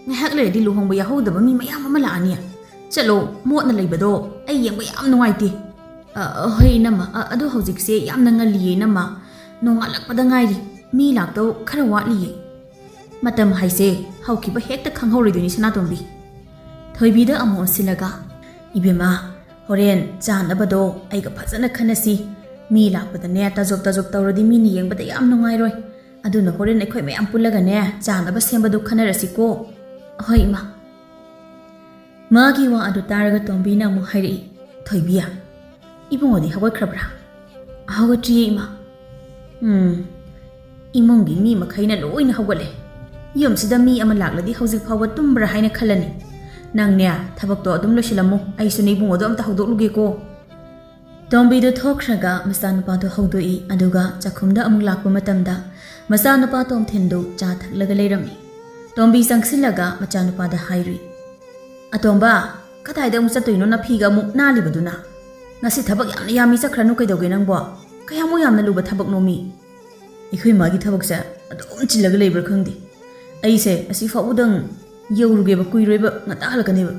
ꯉꯥꯏꯍꯥꯛ ꯂꯩꯔꯗꯤ ꯂꯨꯍꯣꯡꯕ ꯌꯥꯎꯍꯧꯗꯕ ꯃꯤ ꯃꯌꯥꯝ ꯑꯃ ꯂꯥꯛꯑꯅꯤ. ꯆꯠꯂꯣ, ꯃꯣꯠꯅ ꯂꯩꯕꯗꯣ ꯑꯩ ꯌꯦꯡꯕ ꯌꯥꯝ ꯅꯨꯡꯉꯥꯏꯇꯦ." "ꯍꯣꯏ ꯏꯅꯝꯃ, ꯑꯗꯣ ꯍꯧꯖꯤꯛꯁꯦ ꯌꯥꯝꯅ ꯉꯜꯂꯤꯌꯦ ꯏꯅꯝꯃ, ꯅꯣꯡꯉꯥꯜꯂꯛꯄꯗ ꯉꯥꯏꯔꯤ, ꯃꯤ ꯂꯥꯛꯇꯧ ꯈꯔ ꯋꯥꯠꯂꯤꯌꯦ." "ꯃꯇꯝ ꯍꯥꯏꯁꯦ ꯍꯧꯈꯤꯕ ꯍꯦꯛꯇ ꯈꯪꯍꯧꯔꯣꯏꯗꯣꯏꯅꯤ ꯁꯅꯥꯇꯣꯝꯕꯤ." ꯊꯣꯏꯕꯤꯗ ꯑꯃꯨꯛ ꯑꯣꯟꯁꯤꯜꯂꯒ, "ꯏꯕꯦꯝꯃ, ꯍꯣꯔꯦꯟ ꯆꯥꯅꯕꯗꯣ ꯑꯩꯒ ꯐꯖꯅ ꯈꯟꯅꯁꯤ. ꯃꯤ ꯂꯥꯛꯄꯗꯅꯦ ꯇꯥꯖꯣꯞ ꯇꯧꯔꯗꯤ ꯃꯤꯅ ꯌꯦꯡꯕꯗ ꯌꯥꯝ ꯅꯨꯡꯉꯥꯏꯔꯣꯏ. ꯑꯗꯨꯅ ꯍꯣꯔꯦꯟ ꯑꯩꯈꯣꯏ ꯃꯌꯥꯝ ꯄꯨꯜꯂꯒꯅꯦ ꯆꯥꯅꯕ ꯁꯦꯝꯕꯗꯨ ꯈꯟꯅꯔꯁꯤꯀꯣ." "ꯍꯣꯏ ꯏꯃꯥ." ꯃꯥꯒꯤ ꯋꯥ ꯑꯗꯨ ꯇꯥꯔꯒ ꯇꯣꯝꯕꯤꯅ ꯑꯃꯨꯛ ꯍꯥꯏꯔꯛꯏ, "ꯊꯣꯏꯕꯤ, ꯏꯕꯨꯡꯉꯣꯗꯤ ꯍꯧꯒꯠꯈ꯭ꯔꯕ꯭ꯔꯥ?" "ꯍꯧꯒꯠꯇ꯭ꯔꯤꯌꯦ ꯏꯃꯥ." "ꯏꯃꯨꯡꯒꯤ ꯃꯤ ꯃꯈꯩꯅ ꯂꯣꯏꯅ ꯍꯧꯒꯠꯂꯦ. ꯌꯨꯝꯁꯤꯗ ꯃꯤ ꯑꯃ ꯂꯥꯛꯂꯗꯤ ꯍꯧꯖꯤꯛ ꯐꯥꯎꯕ ꯇꯨꯝꯕ꯭ꯔꯥ ꯍꯥꯏꯅ ꯈꯜꯂꯅꯤ. ꯅꯪꯅꯦ ꯊꯕꯛꯇꯣ ꯑꯗꯨꯝ ꯂꯣꯏꯁꯤꯜꯂꯝꯃꯨ, ꯑꯩꯁꯨꯅꯦ ꯏꯕꯨꯡꯉꯣꯗꯣ ꯑꯝꯇ ꯍꯧꯗꯣꯛꯂꯨꯒꯦꯀꯣ." ꯇꯣꯝꯕꯤꯗꯨ ꯊꯣꯛꯈ꯭ꯔꯒ ꯃꯆꯥꯅꯨꯄꯥꯗꯨ ꯍꯧꯗꯣꯛꯏ, ꯑꯗꯨꯒ ꯆꯥꯛꯈꯨꯝꯗ ꯑꯃꯨꯛ ꯂꯥꯛꯄ ꯃꯇꯝꯗ ꯃꯆꯥꯅꯨꯄꯥ ꯇꯣꯝꯊꯤꯟꯗꯨ ꯆꯥ ꯊꯛꯂꯒ ꯂꯩꯔꯝꯃꯤ꯫ ꯇꯣꯝꯕꯤ ꯆꯪꯁꯤꯜꯂꯒ ꯃꯆꯥꯅꯨꯄꯥꯗ ꯍꯥꯏꯔꯨꯏ, "ꯑꯇꯣꯝꯕ, ꯀꯗꯥꯏꯗ ꯑꯃꯨꯛ ꯆꯠꯇꯣꯏꯅꯣ ꯅꯐꯤꯒ ꯑꯃꯨꯛ ꯅꯥꯜꯂꯤꯕꯗꯨꯅ? ꯉꯁꯤ ꯊꯕꯛ ꯌꯥꯝꯅ ꯌꯥꯝꯃꯤ, ꯆꯠꯈ꯭ꯔꯅꯨ ꯀꯩꯗꯧꯒꯦ ꯅꯪꯕꯣ? ꯀꯌꯥꯃꯨꯛ ꯌꯥꯝꯅ ꯂꯨꯕ ꯊꯕꯛꯅꯣꯃꯤ?" "ꯑꯩꯈꯣꯏ ꯃꯥꯒꯤ ꯊꯕꯛꯁꯦ ꯑꯗꯨꯝ ꯆꯤꯜꯂꯒ ꯂꯩꯕ꯭ꯔꯥ ꯈꯪꯗꯦ. ꯑꯩꯁꯦ ꯑꯁꯤ ꯐꯥꯎꯕꯗꯪ ꯌꯧꯔꯨꯒꯦꯕ, ꯀꯨꯏꯔꯣꯏꯕ, ꯉꯟꯇꯥ ꯍꯜꯂꯛꯀꯅꯦꯕ.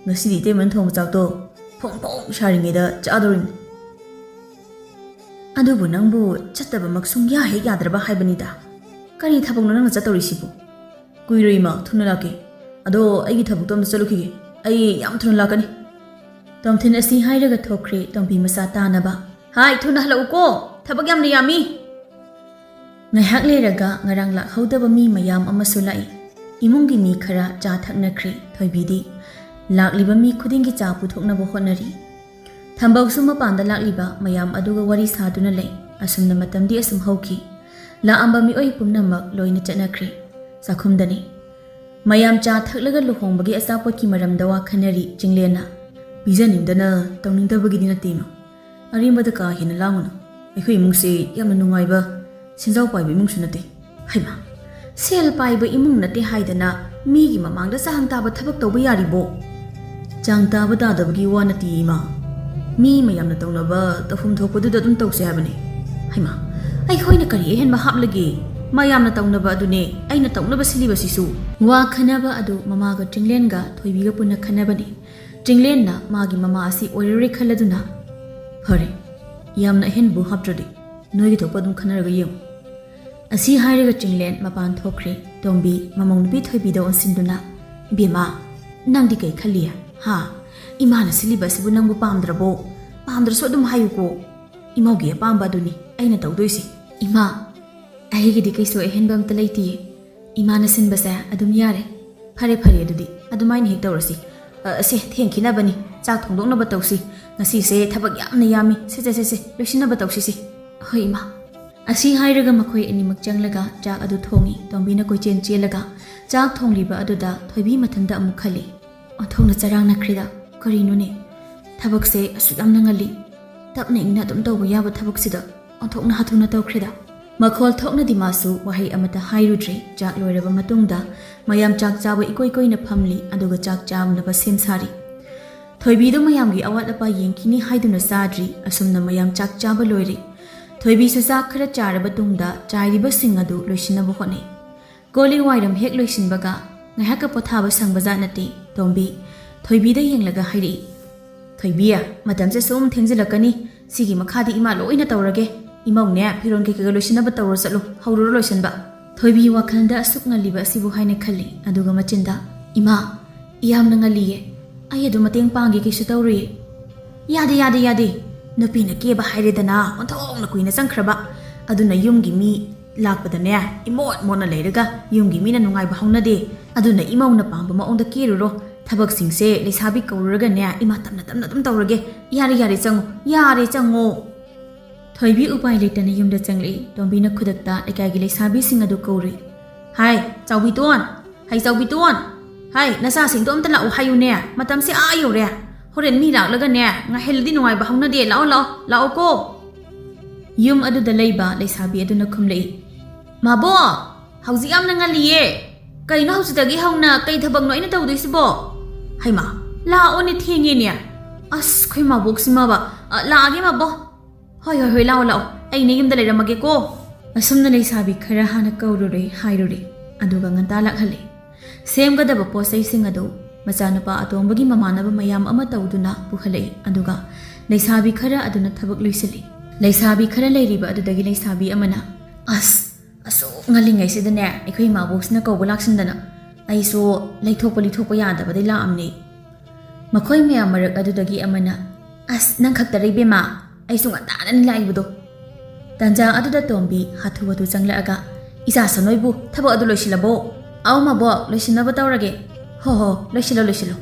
ꯉꯁꯤꯗꯤ ꯏꯇꯩꯃꯅ ꯊꯣꯡꯕ ꯆꯥꯛꯇꯣ ꯐꯣꯡ ꯐꯣꯡ ꯁꯥꯔꯤꯉꯩꯗ ꯆꯥꯗꯧꯔꯤꯕꯅꯤ." "ꯑꯗꯨꯕꯨ ꯅꯪꯕꯨ ꯆꯠꯇꯕꯃꯛ ꯁꯨꯡꯌꯥ ꯍꯦꯛ ꯌꯥꯗ꯭ꯔꯕ ꯍꯥꯏꯕꯅꯤꯗ. ꯀꯔꯤ ꯊꯕꯛꯅꯣ ꯅꯪꯅ ꯆꯠꯇꯧꯔꯤꯁꯤꯕꯨ?" "ꯀꯨꯏꯔꯣꯏ ꯏꯃꯥ, ꯊꯨꯅ ꯂꯥꯛꯀꯦ. ꯑꯗꯣ ꯑꯩꯒꯤ ꯊꯕꯛꯇꯣ ꯑꯝꯇ ꯆꯠꯂꯨꯈꯤꯒꯦ. ꯑꯩ ꯌꯥꯝ ꯊꯨꯅ ꯂꯥꯛꯀꯅꯤ." ꯇꯣꯝꯊꯤꯟ ꯑꯁꯤ ꯍꯥꯏꯔꯒ ꯊꯣꯛꯈ꯭ꯔꯦ ꯇꯣꯝꯕꯤ ꯃꯆꯥ ꯇꯥꯅꯕ꯫ "ꯍꯥꯏ, ꯊꯨꯅ ꯍꯜꯂꯛꯎꯀꯣ, ꯊꯕꯛ ꯌꯥꯝꯅ ꯌꯥꯝꯃꯤ." ꯉꯥꯏꯍꯥꯛ ꯂꯩꯔꯒ ꯉꯔꯥꯡ ꯂꯥꯛꯍꯧꯗꯕ ꯃꯤ ꯃꯌꯥꯝ ꯑꯃꯁꯨ ꯂꯥꯛꯏ꯫ ꯏꯃꯨꯡꯒꯤ ꯃꯤ ꯈꯔ ꯆꯥ ꯊꯛꯅꯈ꯭ꯔꯦ꯫ ꯊꯣꯏꯕꯤꯗꯤ ꯂꯥꯛꯂꯤꯕ ꯃꯤ ꯈꯨꯗꯤꯡꯒꯤ ꯆꯥ ꯄꯨꯊꯣꯛꯅꯕ ꯍꯣꯠꯅꯔꯤ꯫ ꯊꯝꯕꯧꯁꯨ ꯃꯄꯥꯟꯗ ꯂꯥꯛꯂꯤꯕ ꯃꯌꯥꯝ ꯑꯗꯨꯒ ꯋꯥꯔꯤ ꯁꯥꯗꯨꯅ ꯂꯩ꯫ ꯑꯁꯨꯝꯅ ꯃꯇꯝꯗꯤ ꯑꯁꯨꯝ ꯍꯧꯈꯤ꯫ ꯂꯥꯛꯑꯝꯕ ꯃꯤꯑꯣꯏ ꯄꯨꯝꯅꯃꯛ ꯂꯣꯏꯅ ꯆꯠꯅꯈ꯭ꯔꯦ꯫ ꯆꯥꯛꯈꯨꯝꯗꯅꯤ ꯃꯌꯥꯝ ꯆꯥ ꯊꯛꯂꯒ ꯂꯨꯍꯣꯡꯕꯒꯤ ꯑꯆꯥꯄꯣꯠꯀꯤ ꯃꯔꯝꯗ ꯋꯥ ꯈꯟꯅꯔꯤ꯫ ꯆꯤꯡꯂꯦꯟꯅ, "ꯄꯤꯖꯅꯤꯡꯗꯅ ꯇꯧꯅꯤꯡꯗꯕꯒꯤꯗꯤ ꯅꯠꯇꯦ ꯏꯃꯥ. ꯑꯔꯦꯝꯕꯗ ꯀꯥ ꯍꯦꯟꯅ ꯂꯥꯡꯒꯅꯨ. ꯑꯩꯈꯣꯏ ꯏꯃꯨꯡꯁꯦ ꯌꯥꯝꯅ ꯅꯨꯡꯉꯥꯏꯕ, ꯁꯦꯟꯖꯥꯎ ꯄꯥꯏꯕ ꯏꯃꯨꯡꯁꯨ ꯅꯠꯇꯦ." "ꯍꯩꯃꯥ, ꯁꯦꯜ ꯄꯥꯏꯕ ꯏꯃꯨꯡ ꯅꯠꯇꯦ ꯍꯥꯏꯗꯅ ꯃꯤꯒꯤ ꯃꯃꯥꯡꯗ ꯆꯥꯡ ꯇꯥꯕ ꯊꯕꯛ ꯇꯧꯕ ꯌꯥꯔꯤꯕꯣ?" "ꯆꯥꯡ ꯇꯥꯕ ꯇꯥꯗꯕꯒꯤ ꯋꯥ ꯅꯠꯇꯦ ꯏꯃꯥ. ꯃꯤ ꯃꯌꯥꯝꯅ ꯇꯧꯅꯕ ꯇꯧꯐꯝ ꯊꯣꯛꯄꯗꯨꯗ ꯑꯗꯨꯝ ꯇꯧꯁꯦ ꯍꯥꯏꯕꯅꯤ." "ꯍꯩꯃꯥ, ꯑꯩꯈꯣꯏꯅ ꯀꯔꯤ ꯑꯍꯦꯟꯕ ꯍꯥꯞꯂꯒꯦ? ꯃꯌꯥꯝꯅ ꯇꯧꯅꯕ ꯑꯗꯨꯅꯦ ꯑꯩꯅ ꯇꯧꯅꯕ ꯁꯤꯜꯂꯤꯕꯁꯤꯁꯨ." ꯋꯥ ꯈꯟꯅꯕ ꯑꯗꯨ ꯃꯃꯥꯒ ꯆꯤꯡꯂꯦꯟꯒ ꯊꯣꯏꯕꯤꯒ ꯄꯨꯟꯅ ꯈꯟꯅꯕꯅꯤ꯫ ꯆꯤꯡꯂꯦꯟꯅ ꯃꯥꯒꯤ ꯃꯃꯥ ꯑꯁꯤ ꯑꯣꯏꯔꯔꯣꯏ ꯈꯜꯂꯗꯨꯅ, "ꯐꯔꯦ, ꯌꯥꯝꯅ ꯑꯍꯦꯟꯕ ꯍꯥꯞꯇ꯭ꯔꯗꯤ ꯅꯣꯏꯒꯤ ꯊꯣꯛꯄ ꯑꯗꯨꯝ ꯈꯟꯅꯔꯒ ꯌꯦꯡꯉꯨ." ꯑꯁꯤ ꯍꯥꯏꯔꯒ ꯆꯤꯡꯂꯦꯟ ꯃꯄꯥꯟ ꯊꯣꯛꯈ꯭ꯔꯦ꯫ ꯇꯣꯝꯕꯤ ꯃꯃꯧ ꯅꯨꯄꯤ ꯊꯣꯏꯕꯤꯗ ꯑꯣꯟꯁꯤꯟꯗꯨꯅ, "ꯏꯕꯦꯝꯃ, ꯅꯪꯗꯤ ꯀꯩ ꯈꯜꯂꯤ? ꯍꯥ? ꯏꯃꯥꯅ ꯁꯤꯜꯂꯤꯕ ꯑꯁꯤꯕꯨ ꯅꯪꯕꯨ ꯄꯥꯝꯗ꯭ꯔꯕꯣ? ꯄꯥꯝꯗ꯭ꯔꯁꯨ ꯑꯗꯨꯝ ꯍꯥꯏꯌꯨꯀꯣ. ꯏꯃꯧꯒꯤ ꯑꯄꯥꯝꯕ ꯑꯗꯨꯅꯤ ꯑꯩꯅ ꯇꯧꯗꯣꯏꯁꯤ." "ꯏꯃꯥ, ꯑꯩꯒꯤꯗꯤ ꯀꯩꯁꯨ ꯑꯍꯦꯟꯕ ꯑꯝꯇ ꯂꯩꯇꯤꯌꯦ. ꯏꯃꯥꯅ ꯁꯤꯟꯕꯁꯦ ꯑꯗꯨꯝ ꯌꯥꯔꯦ." "ꯐꯔꯦ ꯐꯔꯦ, ꯑꯗꯨꯗꯤ ꯑꯗꯨꯃꯥꯏꯅ ꯍꯦꯛ ꯇꯧꯔꯁꯤ. ꯁꯦ, ꯊꯦꯡꯈꯤꯅꯕꯅꯤ." ꯆꯥꯛ ꯊꯣꯡꯗꯣꯛꯅꯕ ꯇꯧꯁꯤ ꯉꯁꯤꯁꯦ ꯊꯕꯛ ꯌꯥꯝꯅ ꯌꯥꯝꯃꯤ ꯁꯦ ꯂꯣꯏꯁꯤꯟꯅꯕ ꯇꯧꯁꯤ ꯍꯣꯏ ꯏꯃꯥ ꯑꯁꯤ ꯍꯥꯏꯔꯒ ꯃꯈꯣꯏ ꯑꯅꯤꯃꯛ ꯆꯪꯂꯒ ꯆꯥꯛ ꯑꯗꯨ ꯊꯣꯡꯉꯤ ꯇꯣꯝꯕꯤꯅ ꯀꯣꯏꯆꯦꯟ ꯆꯦꯜꯂꯒ ꯆꯥꯛ ꯊꯣꯡꯂꯤꯕ ꯑꯗꯨꯗ ꯊꯣꯏꯕꯤ ꯃꯊꯟꯇ ꯑꯃꯨꯛ ꯈꯜꯂꯤ ꯑꯣꯟꯊꯣꯛꯅ ꯆꯔꯥꯡꯅꯈ꯭ꯔꯤꯗ ꯀꯔꯤꯅꯣꯅꯦ ꯊꯕꯛꯁꯦ ꯑꯁꯨꯛ ꯌꯥꯝꯅ ꯉꯜꯂꯤ ꯇꯞꯅ ꯏꯪꯅ ꯑꯗꯨꯝ ꯇꯧꯕ ꯌꯥꯕ ꯊꯕꯛꯁꯤꯗ ꯑꯣꯟꯊꯣꯛꯅ ꯍꯥꯊꯨꯅ ꯇꯧꯈ꯭ꯔꯦꯗ ꯃꯈꯣꯜ ꯊꯣꯛꯅꯗꯤ ꯃꯥꯁꯨ ꯋꯥꯍꯩ ꯑꯃꯠꯇ ꯍꯥꯏꯔꯨꯗ꯭ꯔꯦ ꯆꯥꯛ ꯂꯣꯏꯔꯕ ꯃꯇꯨꯡꯗ ꯃꯌꯥꯝ ꯆꯥꯛ ꯆꯥꯕ ꯏꯀꯣꯏ ꯀꯣꯏꯅ ꯐꯝꯂꯤ ꯑꯗꯨꯒ ꯆꯥꯛ ꯆꯥꯅꯕ ꯁꯦꯝ ꯁꯥꯔꯤ ꯊꯣꯏꯕꯤꯗꯨ ꯃꯌꯥꯝꯒꯤ ꯑꯋꯥꯠ ꯑꯄꯥ ꯌꯦꯡꯈꯤꯅꯤ ꯍꯥꯏꯗꯨꯅ ꯆꯥꯗ꯭ꯔꯤ ꯑꯁꯨꯝꯅ ꯃꯌꯥꯝ ꯆꯥꯛ ꯆꯥꯕ ꯂꯣꯏꯔꯦ ꯊꯣꯏꯕꯤꯁꯨ ꯆꯥꯛ ꯈꯔ ꯆꯥꯔꯕ ꯇꯨꯡꯗ ꯆꯥꯏꯔꯤꯕꯁꯤꯡ ꯑꯗꯨ ꯂꯣꯏꯁꯤꯟꯅꯕ ꯍꯣꯠꯅꯩ ꯀꯣꯂꯤ ꯋꯥꯏꯔꯝ ꯍꯦꯛ ꯂꯣꯏꯁꯤꯟꯕꯒ ꯉꯥꯏꯍꯥꯛꯀ ꯄꯣꯊꯥꯕ ꯁꯪꯕꯖꯥꯠ ꯅꯠꯇꯦ ꯇꯣꯝꯕꯤ ꯊꯣꯏꯕꯤꯗ ꯌꯦꯡꯂꯒ ꯍꯥꯏꯔꯛꯏ ꯊꯣꯏꯕꯤ ꯃꯇꯝꯁꯦ ꯁꯨꯝ ꯊꯦꯡꯖꯤꯜꯂꯛꯀꯅꯤ ꯁꯤꯒꯤ ꯃꯈꯥꯗꯤ ꯏꯃꯥ ꯂꯣꯏꯅ ꯇꯧꯔꯒꯦ ꯏꯃꯧꯅꯦ ꯐꯤꯔꯣꯟ ꯀꯩꯀꯩꯒ ꯂꯣꯏꯁꯤꯟꯅꯕ ꯇꯧꯔ ꯆꯠꯂꯨ ꯍꯧꯔꯨꯔ ꯂꯣꯏꯁꯤꯟꯕ ꯊꯣꯏꯕꯤ ꯋꯥꯈꯜꯗ ꯑꯁꯨꯛ ꯉꯜꯂꯤꯕ ꯑꯁꯤꯕꯨ ꯍꯥꯏꯅ ꯈꯜꯂꯤ ꯑꯗꯨꯒ ꯃꯆꯤꯟꯗ ꯏꯃꯥ ꯌꯥꯝꯅ ꯉꯜꯂꯤꯌꯦ ꯑꯩ ꯑꯗꯨ ꯃꯇꯦꯡ ꯄꯥꯡꯒꯦ ꯀꯩꯁꯨ ꯇꯧꯔꯨꯏ ꯌꯥꯗꯦ ꯅꯨꯄꯤꯅ ꯀꯦꯕ ꯍꯥꯏꯔꯦꯗꯅ ꯑꯣꯟꯊꯣꯛꯅ ꯀꯨꯏꯅ ꯆꯪꯈ꯭ꯔꯕ ꯑꯗꯨꯅ ꯌꯨꯝꯒꯤ ꯃꯤ ꯂꯥꯛꯄꯗꯅꯦ ꯏꯃꯣꯠ ꯃꯣꯠꯅ ꯂꯩꯔꯒ ꯌꯨꯝꯒꯤ ꯃꯤꯅ ꯅꯨꯡꯉꯥꯏꯕ ꯍꯧꯅꯗꯦ ꯑꯗꯨꯅ ꯏꯃꯧꯅ ꯄꯥꯝꯕ ꯃꯑꯣꯡꯗ ꯀꯦꯔꯨꯔꯣ ꯊꯕꯛꯁꯤꯡꯁꯦ ꯂꯩꯁꯥꯕꯤ ꯀꯧꯔꯨꯔꯒꯅꯦ ꯏꯃꯥ ꯇꯞꯅ ꯑꯗꯨꯝ ꯇꯧꯔꯒꯦ ꯌꯥꯔꯦ ꯆꯪꯉꯣ ꯊꯣꯏꯕꯤ ꯎꯄꯥꯏ ꯂꯩꯇꯅ ꯌꯨꯝꯗ ꯆꯪꯂꯛꯏ ꯇꯣꯝꯕꯤꯅ ꯈꯨꯗꯛꯇ ꯂꯩꯀꯥꯏꯒꯤ ꯂꯩꯁꯥꯕꯤꯁꯤꯡ ꯑꯗꯨ ꯀꯧꯔꯤ ꯍꯥꯏ ꯆꯥꯎꯕꯤꯇꯣꯟ ꯆꯥꯎꯕꯤꯇꯣꯟ ꯍꯥꯏ ꯅꯆꯥꯁꯤꯡꯗꯣ ꯑꯝꯇ ꯂꯥꯛꯎ ꯍꯥꯏꯌꯨꯅꯦ ꯃꯇꯝꯁꯦ ꯌꯧꯔꯦ ꯍꯣꯔꯦꯟ ꯃꯤ ꯂꯥꯛꯂꯒꯅꯦ ꯉꯥꯏꯍꯜꯂꯗꯤ ꯅꯨꯡꯉꯥꯏꯕ ꯍꯧꯅꯗꯦ ꯂꯥꯛꯑꯣꯀꯣ ꯌꯨꯝ ꯑꯗꯨꯗ ꯂꯩꯕ ꯂꯩꯁꯥꯕꯤ ꯑꯗꯨꯅ ꯈꯨꯝꯂꯛꯏ ꯃꯥꯕꯣ ꯍꯧꯖꯤꯛ ꯌꯥꯝꯅ ꯉꯜꯂꯤꯌꯦ ꯀꯩꯅꯣ ꯍꯧꯖꯤꯛꯇꯒꯤ ꯍꯧꯅ ꯀꯩ ꯊꯕꯛꯅꯣ ꯑꯩꯅ ꯇꯧꯗꯣꯏꯁꯤꯕꯣ ꯍꯩꯃꯥ ꯂꯥꯛꯑꯣꯅꯦ ꯊꯦꯡꯉꯦꯅꯦ ꯑꯁ ꯑꯩꯈꯣꯏ ꯃꯥꯕꯣꯛꯁꯤꯃꯕ ꯂꯥꯛꯑꯒꯦ ꯃꯥꯕꯣ ꯍꯣꯏ ꯂꯥꯛꯑꯣ ꯑꯩꯅꯦ ꯌꯨꯝꯗ ꯂꯩꯔꯝꯃꯒꯦꯀꯣ ꯑꯁꯨꯝꯅ ꯂꯩꯁꯥꯕꯤ ꯈꯔ ꯍꯥꯟꯅ ꯀꯧꯔꯨꯔꯦ ꯍꯥꯏꯔꯨꯔꯦ ꯑꯗꯨꯒ ꯉꯟꯇꯥ ꯂꯥꯛꯍꯜꯂꯦ ꯁꯦꯝꯒꯗꯕ ꯄꯣꯠꯆꯩꯁꯤꯡ ꯑꯗꯨ ꯃꯆꯥꯅꯨꯄꯥ ꯑꯇꯣꯝꯕꯒꯤ ꯃꯃꯥꯟꯅꯕ ꯃꯌꯥꯝ ꯑꯃ ꯇꯧꯗꯨꯅ ꯄꯨꯍꯜꯂꯛꯏ ꯑꯗꯨꯒ ꯂꯩꯁꯥꯕꯤ ꯈꯔ ꯑꯗꯨꯅ ꯊꯕꯛ ꯂꯣꯏꯁꯤꯜꯂꯤ ꯂꯩꯁꯥꯕꯤ ꯈꯔ ꯂꯩꯔꯤꯕ ꯑꯗꯨꯗꯒꯤ ꯂꯩꯁꯥꯕꯤ ꯑꯃꯅ ꯑꯁꯨꯛ ꯉꯜꯂꯤꯉꯩꯁꯤꯗꯅꯦ ꯑꯩꯈꯣꯏ ꯃꯥꯕꯣꯛꯁꯤꯅ ꯀꯧꯕ ꯂꯥꯛꯁꯤꯟꯗꯅ ꯑꯩꯁꯨ ꯂꯩꯊꯣꯛꯄ ꯌꯥꯗꯕꯗꯩ ꯂꯥꯛꯑꯝꯅꯦ ꯃꯈꯣꯏ ꯃꯌꯥꯝ ꯃꯔꯛ ꯑꯗꯨꯗꯒꯤ ꯑꯃꯅ ꯑꯁ ꯅꯪ ꯈꯛꯇꯔ ꯏꯕꯦꯝꯃ ꯑꯩꯁꯨ ꯉꯟꯇꯥꯅꯅꯤ ꯂꯥꯛꯏꯕꯗꯣ ꯇꯟꯖꯥ ꯑꯗꯨꯗ ꯇꯣꯝꯕꯤ ꯍꯥꯊꯨ ꯆꯪꯂꯛꯑꯒ ꯏꯆꯥ ꯁꯅꯣꯏꯕꯨ ꯊꯕꯛ ꯑꯗꯨ ꯂꯣꯏꯁꯤꯜꯂꯕꯣ ꯑꯧ ꯃꯕꯣꯛ ꯂꯣꯏꯁꯤꯟꯅꯕ ꯇꯧꯔꯒꯦ ꯍꯣ ꯂꯣꯏꯁꯤꯜꯂꯣ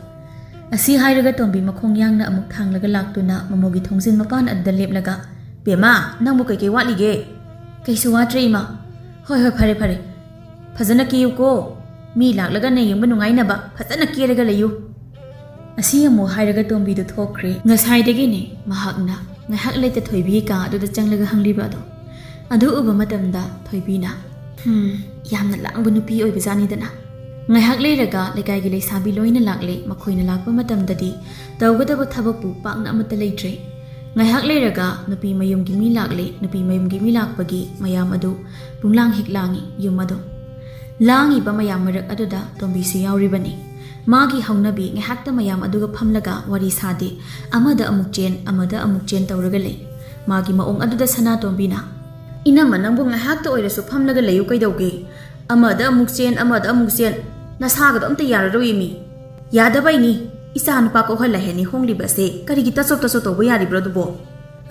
ꯑꯁꯤ ꯍꯥꯏꯔꯒ ꯇꯣꯝꯕꯤ ꯃꯈꯣꯡ ꯌꯥꯡꯅ ꯑꯃꯨꯛ ꯊꯥꯡꯂꯒ ꯂꯥꯛꯇꯨꯅ ꯃꯃꯧꯒꯤ ꯊꯣꯡꯖꯤꯟ ꯃꯄꯥꯟ ꯑꯗꯨꯗ ꯂꯦꯞꯂꯒ ꯕꯦꯝꯃ ꯅꯪꯕꯨ ꯀꯩꯀꯩ ꯋꯥꯠꯂꯤꯒꯦ ꯀꯩꯁꯨ ꯋꯥꯠꯇ꯭ꯔꯦ ꯏꯃꯥ ꯍꯣꯏ ꯐꯔꯦ ꯐꯖꯅ ꯀꯦꯌꯨꯀꯣ ꯃꯤ ꯂꯥꯛꯂꯒꯅ ꯌꯦꯡꯕ ꯅꯨꯡꯉꯥꯏꯅꯕ ꯐꯖꯅ ꯀꯦꯔꯒ ꯂꯩꯌꯨ ꯑꯁꯤ ꯑꯃꯨꯛ ꯍꯥꯏꯔꯒ ꯇꯣꯝꯕꯤꯗꯨ ꯊꯣꯛꯈ꯭ꯔꯦ ꯉꯁꯥꯏꯗꯒꯤꯅꯦ ꯃꯍꯥꯛꯅ ꯉꯥꯏꯍꯥꯛ ꯂꯩꯇ ꯊꯣꯏꯕꯤ ꯀꯥ ꯑꯗꯨꯗ ꯆꯪꯂꯒ ꯍꯪꯂꯤꯕ ꯑꯗꯨ ꯎꯕ ꯃꯇꯝꯗ ꯊꯣꯏꯕꯤꯅ ꯌꯥꯝꯅ ꯂꯥꯡꯕ ꯅꯨꯄꯤ ꯑꯣꯏꯕꯖꯥꯠꯅꯤꯗꯅ ꯉꯥꯏꯍꯥꯛ ꯂꯩꯔꯒ ꯂꯩꯀꯥꯏꯒꯤ ꯂꯩꯁꯥꯕꯤ ꯂꯣꯏꯅ ꯂꯥꯛꯂꯦ ꯃꯈꯣꯏꯅ ꯂꯥꯛꯄ ꯃꯇꯝꯗꯗꯤ ꯇꯧꯒꯗꯕ ꯊꯕꯛꯄꯨ ꯄꯥꯛꯅ ꯑꯃꯠꯇ ꯂꯩꯇ꯭ꯔꯦ ꯉꯥꯏꯍꯥꯛ ꯂꯩꯔꯒ ꯅꯨꯄꯤ ꯃꯌꯨꯝꯒꯤ ꯃꯤ ꯂꯥꯛꯂꯦ ꯅꯨꯄꯤ ꯃꯌꯨꯝꯒꯤ ꯃꯤ ꯂꯥꯛꯄꯒꯤ ꯃꯌꯥꯝ ꯑꯗꯨ ꯄꯨꯡꯂꯥꯡ ꯍꯦꯛ ꯂꯥꯡꯉꯤ ꯌꯨꯝ ꯑꯗꯨ ꯂꯥꯡꯉꯤꯕ ꯃꯌꯥꯝ ꯃꯔꯛ ꯑꯗꯨꯗ ꯇꯣꯝꯕꯤꯁꯨ ꯌꯥꯎꯔꯤꯕꯅꯤ ꯃꯥꯒꯤ ꯍꯧꯅꯕꯤ ꯉꯥꯏꯍꯥꯛꯇ ꯃꯌꯥꯝ ꯑꯗꯨꯒ ꯐꯝꯂꯒ ꯋꯥꯔꯤꯁꯥꯗꯦ ꯑꯃꯗ ꯑꯃꯨꯛ ꯆꯦꯟ ꯇꯧꯔꯒ ꯂꯩ ꯃꯥꯒꯤ ꯃꯑꯣꯡ ꯑꯗꯨꯗ ꯁꯅꯥꯇꯣꯝꯕꯤꯅ ꯏꯅꯝꯃ ꯅꯪꯕꯨ ꯉꯥꯏꯍꯥꯛꯇ ꯑꯣꯏꯔꯁꯨ ꯐꯝꯂꯒ ꯂꯩꯌꯨ ꯀꯩꯗꯧꯒꯦ ꯑꯃꯗ ꯑꯃꯨꯛ ꯆꯦꯟ ꯅꯁꯥꯒꯗꯣ ꯑꯝꯇ ꯌꯥꯔꯔꯣꯏ ꯃꯤ ꯌꯥꯗꯕꯩꯅꯤ ꯏꯆꯥ ꯅꯨꯄꯥ ꯀꯧꯍꯜꯂꯍꯦꯅꯤ ꯍꯣꯡꯂꯤꯕꯁꯦ ꯀꯔꯤꯒꯤ ꯇꯆꯣꯞ ꯇꯧꯕ ꯌꯥꯔꯤꯕ꯭ꯔꯣ ꯑꯗꯨꯕꯣ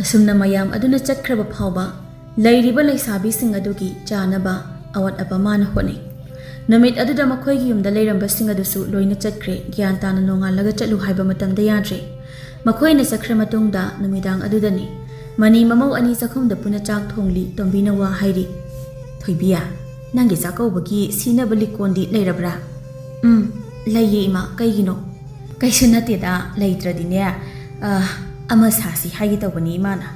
ꯑꯁꯨꯝꯅ ꯃꯌꯥꯝ ꯑꯗꯨꯅ ꯆꯠꯈ꯭ꯔꯕ ꯐꯥꯎꯕ ꯂꯩꯔꯤꯕ ꯂꯩꯁꯥꯕꯤꯁꯤꯡ ꯑꯗꯨꯒꯤ ꯆꯥꯅꯕ ꯑꯋꯥꯠ ꯑꯄꯥ ꯃꯥꯅ ꯍꯣꯠꯅꯩ ꯅꯨꯃꯤꯠ ꯑꯗꯨꯗ ꯃꯈꯣꯏꯒꯤ ꯌꯨꯝꯗ ꯂꯩꯔꯝꯕꯁꯤꯡ ꯑꯗꯨꯁꯨ ꯂꯣꯏꯅ ꯆꯠꯈ꯭ರೆ ꯒ꯭ꯌꯥꯟ ꯇꯥꯅ ꯅꯣꯡꯉꯥꯜꯂꯒ ꯆꯠꯂꯨ ꯍꯥꯏꯕ ꯃꯇꯝꯗ ꯌꯥꯗ꯭ꯔꯦ ꯃꯈꯣꯏꯅ ꯆꯠꯈ꯭ꯔ ꯃꯇꯨꯡꯗ ꯅꯨꯃꯤꯗꯥꯡ ꯑꯗꯨꯗꯅꯤ ꯃꯅꯤ ꯃꯃꯧ ꯑꯅꯤ ꯆꯥꯛꯈꯨꯝꯗ ꯄꯨꯟꯅ ꯆꯥꯛ ꯊꯣꯡꯂꯤ ꯇꯣꯝꯕꯤꯅ ꯋꯥ ꯍꯥꯏꯔꯤ ꯊꯣꯏꯕꯤꯌꯥ ꯅꯪꯒꯤ ꯆꯥꯛꯀꯧꯕꯒꯤ ꯁꯤꯅꯕ ꯂꯤꯛꯀꯣꯟꯗꯤ ꯂꯩꯔꯕ꯭ꯔꯥ ꯂꯩꯌꯦ ꯏꯃꯥ ꯀꯩꯒꯤꯅꯣ ꯀꯩꯁꯨ ꯅꯠꯇꯦꯗ ꯂꯩꯇ꯭ꯔꯗꯤꯅꯦ ꯑꯃ ꯁꯥꯁꯤ ꯍꯥꯏꯒꯦ ꯇꯧꯕꯅꯤ ꯏꯃꯥꯅ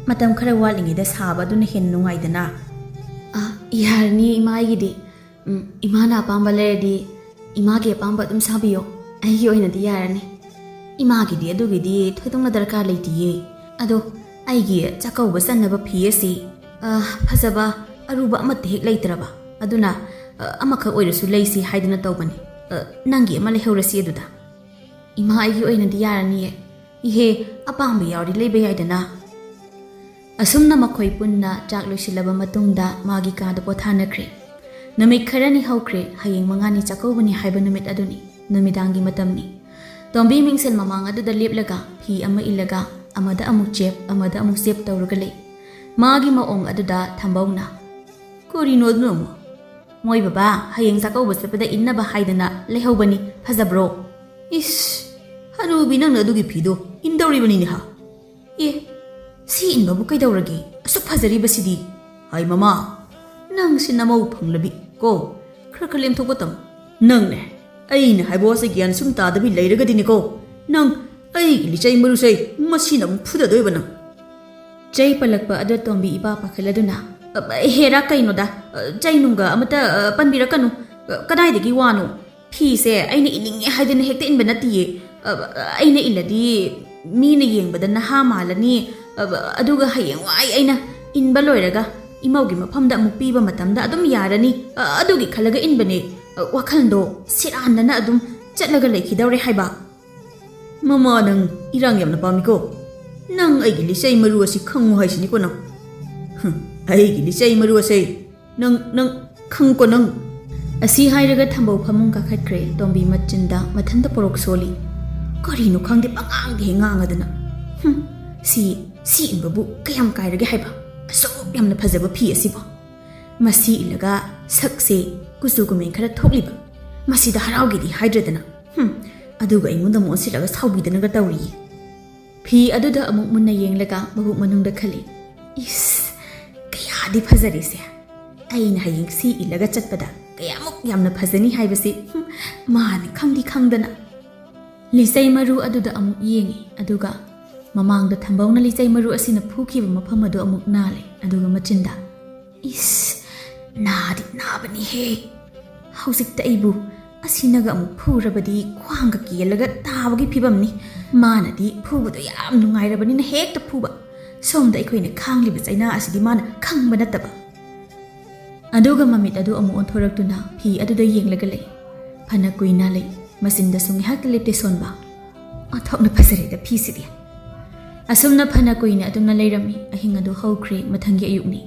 ꯃꯇꯝ ꯈꯔ ꯋꯥꯠꯂꯤꯉꯩꯗ ꯁꯥꯕ ꯑꯗꯨꯅ ꯍꯦꯟꯅ ꯅꯨꯡꯉꯥꯏꯗꯅ ꯌꯥꯔꯅꯤ ꯏꯃꯥ ꯑꯩꯒꯤꯗꯤ ꯏꯃꯥꯅ ꯑꯄꯥꯝꯕ ꯂꯩꯔꯗꯤ ꯏꯃꯥꯒꯤ ꯑꯄꯥꯝꯕ ꯑꯗꯨꯝ ꯁꯥꯕꯤꯌꯣ ꯑꯩꯒꯤ ꯑꯣꯏꯅꯗꯤ ꯌꯥꯔꯅꯤ ꯏꯃꯥꯒꯤꯗꯤ ꯑꯗꯨꯒꯤꯗꯤ ꯊꯣꯏꯗꯣꯛꯅ ꯗꯔꯀꯥꯔ ꯂꯩꯇꯤꯌꯦ ꯑꯗꯣ ꯑꯩꯒꯤ ꯆꯥꯛꯀꯧꯕ ꯆꯟꯅꯕ ꯐꯤ ꯑꯁꯤ ꯐꯖꯕ ꯑꯔꯨꯕ ꯑꯃꯠꯇ ꯍꯦꯛ ꯂꯩꯇ꯭ꯔꯕ ꯑꯗꯨꯅ ꯑꯃꯈꯛ ꯑꯣꯏꯔꯁꯨ ꯂꯩꯁꯤ ꯍꯥꯏꯗꯨꯅ ꯇꯧꯕꯅꯤ ꯅꯪꯒꯤ ꯑꯃ ꯂꯩꯍꯧꯔꯁꯤ ꯑꯗꯨꯗ ꯏꯃꯥ ꯑꯩꯒꯤ ꯑꯣꯏꯅꯗꯤ ꯌꯥꯔꯅꯤꯌꯦ ꯏꯍꯦ ꯑꯄꯥꯝꯕ ꯌꯥꯎꯔꯗꯤ ꯂꯩꯕ ꯌꯥꯏꯗꯅ ꯑꯁꯨꯝꯅ ꯃꯈꯣꯏ ꯄꯨꯟꯅ ꯆꯥꯛ ꯂꯣꯏꯁꯤꯜꯂꯕ ꯃꯇꯨꯡꯗ ꯃꯥꯒꯤ ꯀꯥꯗ ꯄꯣꯊꯥꯅꯈ꯭ꯔꯦ ꯅꯨꯃꯤꯠ ꯈꯔꯅꯤ ꯍꯧꯈ꯭ꯔꯦ ꯍꯌꯦꯡ 5ꯅꯤ ꯆꯥꯛꯀꯧꯕꯅꯤ ꯍꯥꯏꯕ ꯅꯨꯃꯤꯠ ꯑꯗꯨꯅꯤ ꯅꯨꯃꯤꯗꯥꯡꯒꯤ ꯃꯇꯝꯅꯤ ꯇꯣꯝꯕꯤ ꯃꯤꯡꯁꯦꯜ ꯃꯃꯥꯡ ꯑꯗꯨꯗ ꯂꯦꯞꯂꯒ ꯐꯤ ꯑꯃ ꯏꯜꯂꯒ ꯑꯃꯗ ꯑꯃꯨꯛ ꯆꯦꯞ ꯇꯧꯔꯒ ꯂꯩ ꯃꯥꯒꯤ ꯃꯑꯣꯡ ꯑꯗꯨꯗ ꯊꯝꯕꯧꯅ ꯀꯔꯤꯅꯣ ꯑꯗꯨꯅ ꯃꯣꯏ ꯕꯕꯥ ꯍꯌꯦꯡ ꯆꯥꯛꯀꯧꯕ ꯆꯠꯄꯗ ꯏꯟꯅꯕ ꯍꯥꯏꯗꯅ ꯂꯩꯍꯧꯕꯅꯤ ꯐꯖꯕ꯭ꯔꯣ ꯏꯁ ꯍꯅꯨꯕꯤ ꯅꯪꯅ ꯑꯗꯨꯒꯤ ꯐꯤꯗꯣ ꯏꯟꯗꯧꯔꯤꯕꯅꯤꯅꯦ ꯍꯥ ꯑꯦ ꯁꯤ ꯏꯟꯕꯕꯨ ꯀꯩꯗꯧꯔꯒꯦ ꯑꯁꯨꯛ ꯐꯖꯔꯤꯕꯁꯤꯗꯤ ꯍꯥꯏ ꯃꯃꯥ ꯅꯪꯁꯤ ꯅꯃꯧ ꯐꯪꯂꯕꯤ ꯀꯣ ꯈꯔ ꯂꯦꯝꯊꯣꯛꯄ ꯇꯝ ꯅꯪꯅꯦ ꯑꯩꯅ ꯍꯥꯏꯕ ꯋꯥꯁꯦ ꯒ꯭ꯌꯥꯟ ꯁꯨꯝ ꯇꯥꯗꯕꯤ ꯂꯩꯔꯒꯗꯤꯅꯦꯀꯣ ꯅꯪ ꯑꯩꯒꯤ ꯂꯤꯆꯩ ꯃꯔꯨꯁꯦ ꯃꯁꯤꯅ ꯑꯃꯨꯛ ꯐꯨꯗꯗꯣꯏꯕ ꯅꯪ ꯆꯩ ꯄꯜꯂꯛꯄ ꯑꯗꯨ ꯇꯣꯝꯕꯤ ꯏꯄꯥ ꯄꯥꯈꯠꯂꯗꯨꯅ ꯍꯦꯔꯥ ꯀꯩꯅꯣꯗ ꯆꯩ ꯅꯨꯡꯒ ꯑꯃꯠꯇ ꯄꯟꯕꯤꯔꯛꯀꯅꯨ ꯀꯗꯥꯏꯗꯒꯤ ꯋꯥꯅꯣ ꯐꯤꯁꯦ ꯑꯩꯅ ꯏꯅꯤꯡꯉꯦ ꯍꯥꯏꯗꯅ ꯍꯦꯛꯇ ꯏꯟꯕ ꯅꯠꯇꯤꯌꯦ ꯑꯩꯅ ꯏꯜꯂꯗꯤ ꯃꯤꯅ ꯌꯦꯡꯕꯗ ꯅꯍꯥ ꯃꯥꯜꯂꯅꯤ ꯑꯗꯨꯒ ꯍꯌꯦꯡꯋꯥꯏ ꯑꯩꯅ ꯏꯟꯕ ꯂꯣꯏꯔꯒ ꯏꯃꯧꯒꯤ ꯃꯐꯝꯗ ꯑꯃꯨꯛ ꯄꯤꯕ ꯃꯇꯝꯗ ꯑꯗꯨꯝ ꯌꯥꯔꯅꯤ ꯑꯗꯨꯒꯤ ꯈꯜꯂꯒ ꯏꯟꯕꯅꯦ ꯋꯥꯈꯜꯗꯣ ꯁꯤꯔꯥꯟꯗꯅ ꯑꯗꯨꯝ ꯆꯠꯂꯒ ꯂꯩꯈꯤꯗꯧꯔꯦ ꯍꯥꯏꯕ ꯃꯃꯥ ꯅꯪ ꯏꯔꯥꯡ ꯌꯥꯝꯅ ꯄꯥꯝꯃꯤꯀꯣ ꯅꯪ ꯑꯩꯒꯤ ꯂꯤꯆꯩ ꯃꯔꯨ ꯑꯁꯤ ꯈꯪꯉꯨ ꯍꯥꯏꯁꯤꯅꯤꯀꯣ ꯅꯪ ꯑꯩꯒꯤ ꯂꯤꯆꯩ ꯃꯔꯨ ꯑꯁꯦ ꯅꯪ ꯈꯪꯉꯨꯀꯣ ꯅꯪ ꯑꯁꯤ ꯍꯥꯏꯔꯒ ꯊꯝꯕꯧ ꯐꯃꯨꯡ ꯀꯥꯈꯠꯈ꯭ꯔꯦ ꯇꯣꯝꯕꯤ ꯃꯆꯤꯟꯗ ꯃꯊꯟꯇ ꯄꯣꯔꯣꯛ ꯁꯣꯜꯂꯤ ꯀꯔꯤꯅꯣ ꯈꯪꯗꯦ ꯄꯉꯥꯡꯗ ꯍꯦꯛ ꯉꯥꯡꯉꯗꯅ ꯁꯤ ꯏꯟꯕꯕꯨ ꯀꯌꯥꯝ ꯀꯥꯏꯔꯒꯦ ꯍꯥꯏꯕ ꯑꯁꯨꯛ ꯌꯥꯝꯅ ꯐꯖꯕ ꯐꯤ ꯑꯁꯤꯕꯨ ꯃꯁꯤ ꯏꯜꯂꯒ ꯁꯛꯁꯦ ꯀꯨꯆꯨ ꯀꯨꯃꯦꯟ ꯈꯔ ꯊꯣꯛꯂꯤꯕ ꯃꯁꯤꯗ ꯍꯔꯥꯎꯒꯦꯗꯤ ꯍꯥꯏꯗ꯭ꯔꯗꯅ ꯑꯗꯨꯒ ꯑꯩꯉꯣꯟꯗ ꯑꯃꯨꯛ ꯑꯣꯟꯁꯤꯜꯂꯒ ꯁꯥꯎꯕꯤꯗꯅꯒ ꯇꯧꯔꯤꯌꯦ ꯐꯤ ꯑꯗꯨꯗ ꯑꯃꯨꯛ ꯃꯨꯟꯅ ꯌꯦꯡꯂꯒ ꯃꯕꯨꯛ ꯃꯅꯨꯡꯗ ꯈꯜꯂꯤ ꯏꯁ ꯀꯌꯥꯗꯤ ꯐꯖꯔꯤꯁꯦ ꯑꯩꯅ ꯍꯌꯦꯡ ꯁꯤ ꯏꯜꯂꯒ ꯆꯠꯄꯗ ꯀꯌꯥꯃꯨꯛ ꯌꯥꯝꯅ ꯐꯖꯅꯤ ꯍꯥꯏꯕꯁꯤ ꯃꯥꯅ ꯈꯪꯗꯤ ꯈꯪꯗꯅ ꯂꯤꯆꯩ ꯃꯔꯨ ꯑꯗꯨꯗ ꯑꯃꯨꯛ ꯌꯦꯡꯉꯤ ꯑꯗꯨꯒ ꯃꯃꯥꯡꯗ ꯊꯝꯕꯧꯅ ꯂꯤꯆꯩ ꯃꯔꯨ ꯑꯁꯤꯅ ꯐꯨꯈꯤꯕ ꯃꯐꯝ ꯑꯗꯨ ꯑꯃꯨꯛ ꯅꯥꯜꯂꯦ ꯑꯗꯨꯒ ꯃꯆꯤꯟꯗ ꯏꯁ ꯅꯥꯗꯤ ꯅꯥꯕꯅꯤꯍꯦ ꯍꯧꯖꯤꯛꯇ ꯑꯩꯕꯨ ꯑꯁꯤꯅꯒ ꯑꯃꯨꯛ ꯐꯨꯔꯕꯗꯤ ꯈ꯭ꯋꯥꯡꯒ ꯀꯦꯜꯂꯒ ꯇꯥꯕꯒꯤ ꯐꯤꯕꯝꯅꯤ ꯃꯥꯅꯗꯤ ꯐꯨꯕꯗꯣ ꯌꯥꯝ ꯅꯨꯡꯉꯥꯏꯔꯕꯅꯤꯅ ꯍꯦꯛꯇ ꯐꯨꯕ ꯁꯣꯝꯗ ꯑꯩꯈꯣꯏꯅ ꯈꯥꯡꯂꯤꯕ ꯆꯩꯅꯥ ꯑꯁꯤꯗꯤ ꯃꯥꯅ ꯈꯪꯕ ꯅꯠꯇꯕ ꯑꯗꯨꯒ ꯃꯃꯤꯠ ꯑꯗꯨ ꯑꯃꯨꯛ ꯑꯣꯟꯊꯣꯔꯛꯇꯨꯅ ꯐꯤ ꯑꯗꯨꯗ ꯌꯦꯡꯂꯒ ꯂꯩ ꯐꯅ ꯀꯨꯏꯅ ꯂꯩ ꯃꯆꯤꯟꯗꯁꯨ ꯉꯥꯏꯍꯥꯛꯇ ꯂꯦꯞꯇꯦ ꯁꯣꯟꯕ ꯑꯣꯟꯊꯣꯛꯅ ꯐꯖꯔꯦꯗ ꯐꯤꯁꯤꯗꯤ ꯑꯁꯨꯝꯅ ꯐꯅ ꯀꯨꯏꯅ ꯑꯗꯨꯝꯅ ꯂꯩꯔꯝꯃꯤ ꯑꯍꯤꯡ ꯑꯗꯨ ꯍꯧꯈ꯭ꯔꯦ ꯃꯊꯪꯒꯤ ꯑꯌꯨꯛꯅꯤ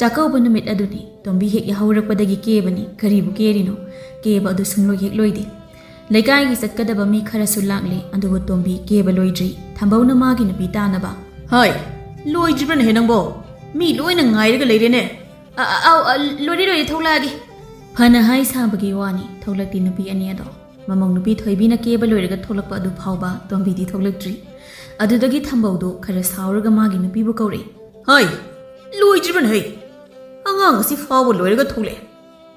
ꯆꯥꯛꯀꯧꯕ ꯅꯨꯃꯤꯠ ꯑꯗꯨꯅꯤ ꯇꯣꯝꯕꯤ ꯍꯦꯛ ꯌꯥꯍꯧꯔꯛꯄꯗꯒꯤ ꯀꯦꯕꯅꯤ ꯀꯔꯤꯕꯨ ꯀꯦꯔꯤꯅꯣ ꯀꯦꯕ ꯑꯗꯨ ꯁꯨꯡꯂꯣꯏ ꯍꯦꯛ ꯂꯣꯏꯗꯦ ꯂꯩꯀꯥꯏꯒꯤ ꯆꯠꯀꯗꯕ ꯃꯤ ꯈꯔꯁꯨ ꯂꯥꯛꯂꯦ ꯑꯗꯨꯕꯨ ꯇꯣꯝꯕꯤ ꯀꯦꯕ ꯂꯣꯏꯗ꯭ꯔꯤ ꯊꯝꯕꯧꯅ ꯃꯥꯒꯤ ꯅꯨꯄꯤ ꯇꯥꯅꯕ ꯍꯥꯏ ꯂꯣꯏꯗ꯭ꯔꯤꯕꯅꯦ ꯅꯪꯕꯣ ꯃꯤ ꯂꯣꯏꯅ ꯉꯥꯏꯔꯒ ꯂꯩꯔꯦꯅꯦ ꯑꯥꯎ ꯂꯣꯏꯔꯦ ꯊꯣꯛꯂꯛꯑꯒꯦ ꯐꯅ ꯍꯥꯏ ꯁꯥꯕꯒꯤ ꯋꯥꯅꯤ ꯊꯣꯛꯂꯛꯇꯦ ꯅꯨꯄꯤ ꯑꯅꯤ ꯑꯗꯣ ꯃꯃꯧ ꯅꯨꯄꯤ ꯊꯣꯏꯕꯤꯅ ꯀꯦꯕ ꯂꯣꯏꯔꯒ ꯊꯣꯛꯂꯛꯄ ꯑꯗꯨ ꯐꯥꯎꯕ ꯇꯣꯝꯕꯤꯗꯤ ꯊꯣꯛꯂꯛꯇ꯭ꯔꯤ ꯑꯗꯨꯗꯒꯤ ꯊꯝꯕꯧꯗꯣ ꯈꯔ ꯁꯥꯎꯔꯒ ꯃꯥꯒꯤ ꯅꯨꯄꯤꯕꯨ ꯀꯧꯔꯛꯏ ꯍꯥꯏ ꯂꯣꯏꯗ꯭ꯔꯤꯕꯅꯦ ꯍꯩ ꯑꯉꯥꯡ ꯑꯁꯤ ꯐꯥꯎꯕ ꯂꯣꯏꯔꯒ ꯊꯣꯛꯂꯛꯑꯦ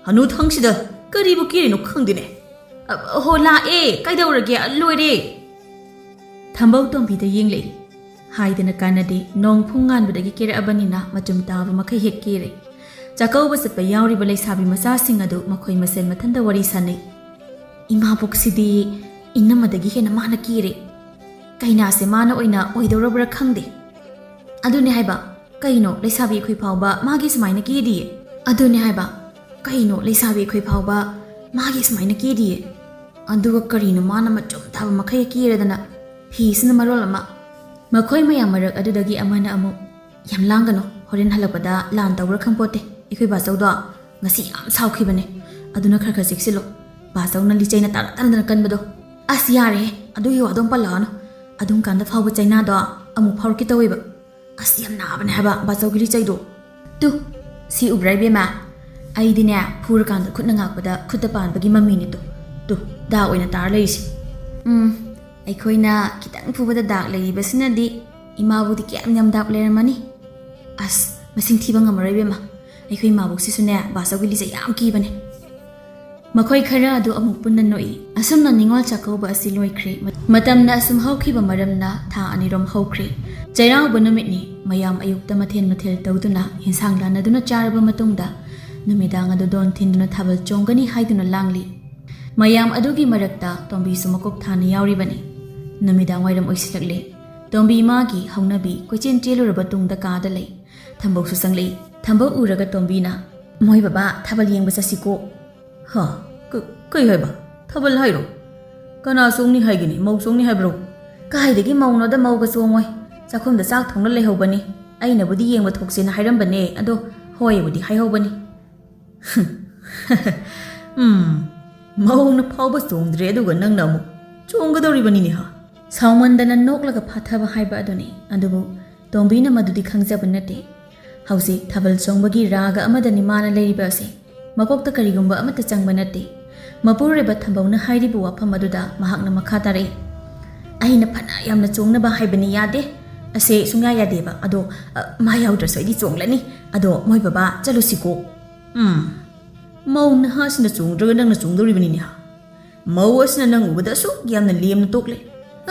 ꯍꯅꯨꯊꯪꯁꯤꯗ ꯀꯔꯤꯕꯨ ꯀꯦꯔꯤꯅꯣ ꯈꯪꯗꯦꯅꯦ ꯍꯣ ꯂꯥꯛꯑꯦ ꯀꯩꯗꯧꯔꯒꯦ ꯂꯣꯏꯔꯦ ꯊꯝꯕꯧ ꯇꯣꯝꯕꯤꯗ ꯌꯦꯡꯂꯛꯏ ꯍꯥꯏꯗꯅ ꯀꯥꯟꯅꯗꯦ ꯅꯣꯡ ꯐꯨꯡ ꯉꯥꯟꯕꯗꯒꯤ ꯀꯦꯔꯛꯑꯕꯅꯤꯅ ꯃꯆꯨꯝ ꯇꯥꯕ ꯃꯈꯩ ꯍꯦꯛ ꯀꯦꯔꯦ ꯆꯥꯛꯀꯧꯕ ꯆꯠꯄ ꯌꯥꯎꯔꯤꯕ ꯂꯩꯁꯥꯕꯤ ꯃꯆꯥꯁꯤꯡ ꯑꯗꯨ ꯃꯈꯣꯏ ꯃꯁꯦꯟ ꯃꯊꯟꯇ ꯋꯥꯔꯤ ꯁꯥꯟꯅꯩ ꯏꯃꯥꯕꯣꯛꯁꯤꯗꯤ ꯏꯅꯝꯃꯗꯒꯤ ꯍꯦꯟꯅ ꯃꯥꯅ ꯀꯦꯔꯦ ꯀꯩꯅꯥꯁꯦ ꯃꯥꯅ ꯑꯣꯏꯅ ꯑꯣꯏꯗꯧꯔꯕ꯭ꯔꯥ ꯈꯪꯗꯦ ꯑꯗꯨꯅꯦ ꯍꯥꯏꯕ ꯀꯩꯅꯣ ꯂꯩꯁꯥꯕꯤ ꯑꯩꯈꯣꯏ ꯐꯥꯎꯕ ꯃꯥꯒꯤ ꯁꯨꯃꯥꯏꯅ ꯀꯦꯗꯤꯌꯦ ꯑꯗꯨꯅꯦ ꯍꯥꯏꯕ ꯀꯩꯅꯣ ꯂꯩꯁꯥꯕꯤ ꯑꯩꯈꯣꯏ ꯐꯥꯎꯕ ꯃꯥꯒꯤ ꯁꯨꯃꯥꯏꯅ ꯀꯦꯗꯤꯌꯦ ꯑꯗꯨꯒ ꯀꯔꯤꯅꯣ ꯃꯥꯅ ꯃꯆꯨꯝ ꯊꯥꯕ ꯃꯈꯩ ꯀꯦꯔꯗꯅ ꯐꯤꯁꯤꯅ ꯃꯔꯣꯜ ꯑꯃ ꯃꯈꯣꯏ ꯃꯌꯥꯝ ꯃꯔꯛ ꯑꯗꯨꯗꯒꯤ ꯑꯃꯅ ꯑꯃꯨꯛ ꯌꯥꯝ ꯂꯥꯡꯒꯅꯣ ꯍꯣꯔꯦꯟ ꯍꯜꯂꯛꯄꯗ ꯂꯥꯟ ꯇꯧꯕ꯭ꯔꯥ ꯈꯪꯄꯣꯠꯇꯦ ꯑꯩꯈꯣꯏ ꯕꯥꯆꯧꯗꯣ ꯉꯁꯤ ꯌꯥꯝ ꯁꯥꯎꯈꯤꯕꯅꯦ ꯑꯗꯨꯅ ꯈꯔ ꯆꯦꯛꯁꯤꯜꯂꯨ ꯕꯥꯆꯧꯅ ꯂꯤꯆꯩꯅ ꯇꯥꯟꯅꯗꯅ ꯀꯟꯕꯗꯣ ꯑꯁ ꯌꯥꯔꯦ ꯑꯗꯨꯒꯤ ꯋꯥꯗꯣ ꯄꯜꯂꯛꯑꯅꯨ ꯑꯗꯨꯝ ꯀꯥꯟꯗ ꯐꯥꯎꯕ ꯆꯩꯅꯥꯗꯣ ꯑꯃꯨꯛ ꯐꯥꯎꯔꯛꯀꯦ ꯇꯧꯋꯦꯕ ꯑꯁ ꯌꯥꯝ ꯅꯥꯕꯅꯦ ꯍꯥꯏꯕ ꯕꯥꯆꯧꯒꯤ ꯂꯤꯆꯩꯗꯣ ꯇꯨ ꯁꯤ ꯎꯕ꯭ꯔꯥ ꯏꯕꯦꯝꯃ ꯑꯩꯗꯤꯅꯦ ꯐꯨꯔꯀꯥꯟꯗ ꯈꯨꯠꯅ ꯉꯥꯛꯄꯗ ꯈꯨꯠꯇ ꯄꯥꯟꯕꯒꯤ ꯃꯃꯤꯅꯦ ꯇꯨ ꯗꯥꯛ ꯑꯣꯏꯅ ꯇꯥꯔ ꯂꯩꯔꯤꯁꯤ ꯑꯩꯈꯣꯏꯅ ꯈꯤꯇꯪ ꯐꯨꯕꯗ ꯗꯥꯛ ꯂꯩꯔꯤꯕꯁꯤꯅꯗꯤ ꯏꯃꯥꯕꯨꯗꯤ ꯀꯌꯥꯝ ꯌꯥꯝ ꯗꯥꯛ ꯂꯩꯔꯝꯃꯅꯤ ꯑꯁ ꯃꯁꯤꯡ ꯊꯤꯕ ꯉꯝꯃꯔꯣꯏ ꯏꯕꯦꯝꯃ ꯑꯩꯈꯣꯏ ꯏꯃꯥꯕꯣꯛꯁꯤꯁꯨꯅꯦ ꯕꯥꯆꯧꯒꯤ ꯂꯤꯆꯩ ꯌꯥꯝ ꯀꯤꯕꯅꯦ ꯃꯈꯣꯏ ꯈꯔ ꯑꯗꯨ ꯑꯃꯨꯛ ꯄꯨꯟꯅ ꯅꯣꯛꯏ ꯑꯁꯨꯝꯅ ꯅꯤꯉꯣꯜ ꯆꯥꯛꯀꯧꯕ ꯑꯁꯤ ꯂꯣꯏꯈ꯭ꯔꯦ ꯃꯇꯝꯅ ꯑꯁꯨꯝ ꯍꯧꯈꯤꯕ ꯃꯔꯝꯅ ꯊꯥ ꯑꯅꯤꯔꯣꯝ ꯍꯧꯈ꯭ꯔꯦ ꯆꯩꯔꯥꯎꯕ ꯅꯨꯃꯤꯠꯅꯤ ꯃꯌꯥꯝ ꯑꯌꯨꯛꯇ ꯃꯊꯦꯜ ꯇꯧꯗꯨꯅ ꯌꯦꯟꯁꯥꯡ ꯂꯥꯟꯅꯗꯨꯅ ꯆꯥꯔꯕ ꯃꯇꯨꯡꯗ ꯅꯨꯃꯤꯗꯥꯡ ꯑꯗꯨ ꯗꯣꯟ ꯊꯤꯟꯗꯨꯅ ꯊꯥꯕꯜ ꯆꯣꯡꯒꯅꯤ ꯍꯥꯏꯗꯨꯅ ꯂꯥꯡꯂꯤ ꯃꯌꯥꯝ ꯑꯗꯨꯒꯤ ꯃꯔꯛꯇ ꯇꯣꯝꯕꯤꯁꯨ ꯃꯀꯣꯛ ꯊꯥꯅ ꯌꯥꯎꯔꯤꯕꯅꯤ ꯅꯨꯃꯤꯗꯥꯡ ꯋꯥꯏꯔꯝ ꯑꯣꯏꯁꯤꯜꯂꯛꯂꯦ ꯇꯣꯝꯕꯤ ꯃꯥꯒꯤ ꯍꯧꯅꯕꯤ ꯀꯣꯏꯆꯦꯟ ꯆꯦꯜꯂꯨꯔꯕ ꯇꯨꯡꯗ ꯀꯥꯗ ꯂꯩ ꯊꯝꯕꯧꯁꯨ ꯆꯪꯂꯛꯏ ꯊꯝꯕꯧ ꯎꯔꯒ ꯇꯣꯝꯕꯤꯅ ꯃꯣꯏ ꯕꯕꯥ ꯊꯥꯕꯜ ꯌꯦꯡꯕ ꯆꯠꯁꯤꯀꯣ ꯍꯥ ꯀꯩ ꯍꯥꯏꯕ ꯊꯥꯕꯜ ꯍꯥꯏꯔꯣ ꯀꯅꯥ ꯆꯣꯡꯅꯤ ꯍꯥꯏꯒꯅꯤ ꯃꯧ ꯆꯣꯡꯅꯤ ꯍꯥꯏꯕ꯭ꯔꯣ ꯀꯥꯏꯗꯒꯤ ꯃꯧꯅꯣꯗ ꯃꯧꯒ ꯆꯣꯡꯉꯣꯏ ꯆꯥꯛꯈꯨꯝꯗ ꯆꯥꯛ ꯊꯣꯡꯅ ꯂꯩꯍꯧꯕꯅꯤ ꯑꯩꯅꯕꯨꯗꯤ ꯌꯦꯡꯕ ꯊꯣꯛꯁꯦꯅ ꯍꯥꯏꯔꯝꯕꯅꯦ ꯑꯗꯣ ꯍꯣꯏꯕꯨꯗꯤ ꯍꯥꯏꯍꯧꯕꯅꯤ ꯃꯧꯅ ꯐꯥꯎꯕ ꯆꯣꯡꯗ꯭ꯔꯦ ꯑꯗꯨꯒ ꯅꯪꯅ ꯑꯃꯨꯛ ꯆꯣꯡꯒꯗꯧꯔꯤꯕꯅꯤꯅꯦ ꯍꯥ ꯁꯥꯎꯃꯟꯗꯅ ꯅꯣꯛꯂꯒ ꯐꯥꯊꯕ ꯍꯥꯏꯕ ꯑꯗꯨꯅꯤ ꯑꯗꯨꯕꯨ ꯇꯣꯝꯕꯤꯅ ꯃꯗꯨꯗꯤ ꯈꯪꯖꯕ ꯅꯠꯇꯦ ꯍꯧꯖꯤꯛ ꯊꯥꯕꯜ ꯆꯣꯡꯕꯒꯤ ꯔꯥꯒ ꯑꯃꯗꯅꯤ ꯃꯥꯅ ꯂꯩꯔꯤꯕ ꯑꯁꯦ ꯃꯀꯣꯛꯇ ꯀꯔꯤꯒꯨꯝꯕ ꯑꯃꯠꯇ ꯆꯪꯕ ꯅꯠꯇꯦ ꯃꯄꯨꯔꯣꯏꯕ ꯊꯝꯕꯧꯅ ꯍꯥꯏꯔꯤꯕ ꯋꯥꯐꯝ ꯑꯗꯨꯗ ꯃꯍꯥꯛꯅ ꯃꯈꯥ ꯇꯥꯔꯛꯏ ꯑꯩꯅ ꯐꯅ ꯌꯥꯝꯅ ꯆꯣꯡꯅꯕ ꯍꯥꯏꯕꯅꯤ ꯌꯥꯗꯦ ꯑꯁꯦ ꯁꯨꯡꯌꯥ ꯌꯥꯗꯦꯕ ꯑꯗꯣ ꯃꯥ ꯌꯥꯎꯗ꯭ꯔꯁꯨ ꯑꯩꯗꯤ ꯆꯣꯡꯂꯅꯤ ꯑꯗꯣ ꯃꯣꯏ ꯕꯕꯥ ꯆꯠꯂꯨꯁꯤꯀꯣ ꯃꯧ ꯅꯍꯥꯁꯤꯅ ꯆꯣꯡꯗ꯭ꯔꯒ ꯅꯪꯅ ꯆꯣꯡꯗꯧꯔꯤꯕꯅꯤꯅꯦ ꯃꯧ ꯑꯁꯤꯅ ꯅꯪ ꯎꯕꯗ ꯑꯁꯨꯛ ꯌꯥꯝꯅ ꯂꯦꯝꯅ ꯇꯣꯛꯂꯦ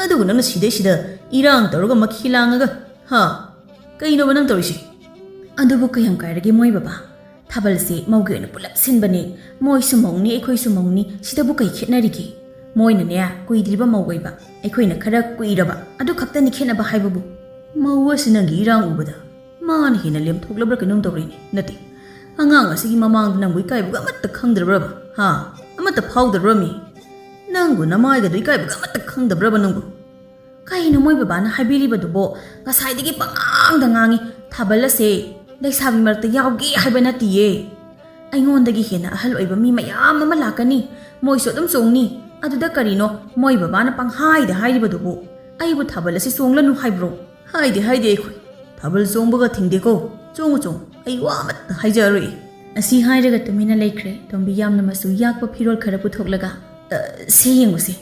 ꯑꯗꯨꯒ ꯅꯪꯅ ꯁꯤꯗꯩꯁꯤꯗ ꯏꯔꯥꯡ ꯇꯧꯔꯒ ꯃꯈꯤ ꯂꯥꯡꯉꯒ ꯀꯩꯅꯣꯕ ꯅꯪ ꯇꯧꯔꯤꯁꯤ ꯑꯗꯨꯕꯨ ꯀꯌꯥꯝ ꯀꯥꯏꯔꯒꯦ ꯃꯣꯏ ꯕꯕꯥ ꯊꯥꯕꯜꯁꯤ ꯃꯧꯒꯤ ꯑꯣꯏꯅ ꯄꯨꯂꯞ ꯁꯤꯟꯕꯅꯦ ꯃꯣꯏꯁꯨ ꯃꯧꯅꯤ ꯑꯩꯈꯣꯏꯁꯨ ꯃꯧꯅꯤ ꯁꯤꯗꯕꯨ ꯀꯩ ꯈꯦꯠꯅꯔꯤꯒꯦ ꯃꯣꯏꯅꯅꯦ ꯀꯨꯏꯗ꯭ꯔꯤꯕ ꯃꯧ ꯑꯣꯏꯕ ꯑꯩꯈꯣꯏꯅ ꯈꯔ ꯀꯨꯏꯔꯕ ꯑꯗꯨ ꯈꯛꯇꯅꯤ ꯈꯦꯠꯅꯕ ꯍꯥꯏꯕꯕꯨ ꯃꯧ ꯑꯁꯤ ꯅꯪꯒꯤ ꯏꯔꯥꯡ ꯎꯕꯗ ꯃꯥꯅ ꯍꯦꯟꯅ ꯂꯦꯝꯊꯣꯛꯂꯕ꯭ꯔꯥ ꯀꯩꯅꯣꯝ ꯇꯧꯔꯤꯅꯦ ꯅꯠꯇꯦ ꯑꯉꯥꯡ ꯑꯁꯤꯒꯤ ꯃꯃꯥꯡꯗ ꯅꯪꯕꯨ ꯏꯀꯥꯏꯕꯒ ꯑꯃꯠꯇ ꯈꯪꯗ꯭ꯔꯕ꯭ꯔꯕ ꯑꯃꯠꯇ ꯐꯥꯎꯗ꯭ꯔꯕ꯭ꯔꯃꯤ ꯅꯪꯕꯨ ꯅꯃꯥꯏꯒꯗꯣ ꯏꯀꯥꯏꯕꯒ ꯑꯃꯠꯇ ꯈꯪꯗꯕ꯭ꯔꯕ ꯅꯪꯕꯨ ꯀꯩꯅꯣ ꯃꯣꯏ ꯕꯕꯥꯅ ꯍꯥꯏꯕꯤꯔꯤꯕꯗꯨꯕꯣ ꯉꯁꯥꯏꯗꯒꯤ ꯄꯉꯥꯡꯗ ꯉꯥꯡꯉꯤ ꯊꯥꯕꯜ ꯑꯁꯦ ꯂꯩꯁꯥꯕꯤ ꯃꯔꯛꯇ ꯌꯥꯎꯒꯦ ꯍꯥꯏꯕ ꯅꯠꯇꯤꯌꯦ ꯑꯩꯉꯣꯟꯗꯒꯤ ꯍꯦꯟꯅ ꯑꯍꯜ ꯑꯣꯏꯕ ꯃꯤ ꯃꯌꯥꯝ ꯑꯃ ꯂꯥꯛꯀꯅꯤ ꯃꯣꯏꯁꯨ ꯑꯗꯨꯝ ꯆꯣꯡꯅꯤ ꯑꯗꯨꯗ ꯀꯔꯤꯅꯣ ꯃꯣꯏ ꯕꯕꯥꯅ ꯄꯪꯍꯥꯏꯗ ꯍꯥꯏꯔꯤꯕꯗꯨꯕꯨ ꯑꯩꯕꯨ ꯊꯥꯕꯜ ꯑꯁꯤ ꯆꯣꯡꯂꯅꯨ ꯍꯥꯏꯕ꯭ꯔꯣ ꯍꯥꯏꯗꯦ ꯑꯩꯈꯣꯏ ꯊꯥꯕꯜ ꯆꯣꯡꯕꯒ ꯊꯤꯡꯗꯦꯀꯣ ꯆꯣꯡꯉꯨ ꯑꯩ ꯋꯥ ꯑꯃꯠꯇ ꯍꯥꯏꯖꯔꯣꯏ ꯑꯁꯤ ꯍꯥꯏꯔꯒ ꯇꯨꯃꯤꯟꯅ ꯂꯩꯈ꯭ꯔꯦ ꯇꯣꯝꯕꯤ ꯌꯥꯝꯅ ꯃꯆꯨ ꯌꯥꯛꯄ ꯐꯤꯔꯣꯜ ꯈꯔ ꯄꯨꯊꯣꯛꯂꯒ ꯁꯤ ꯌꯦꯡꯉꯨꯁꯤ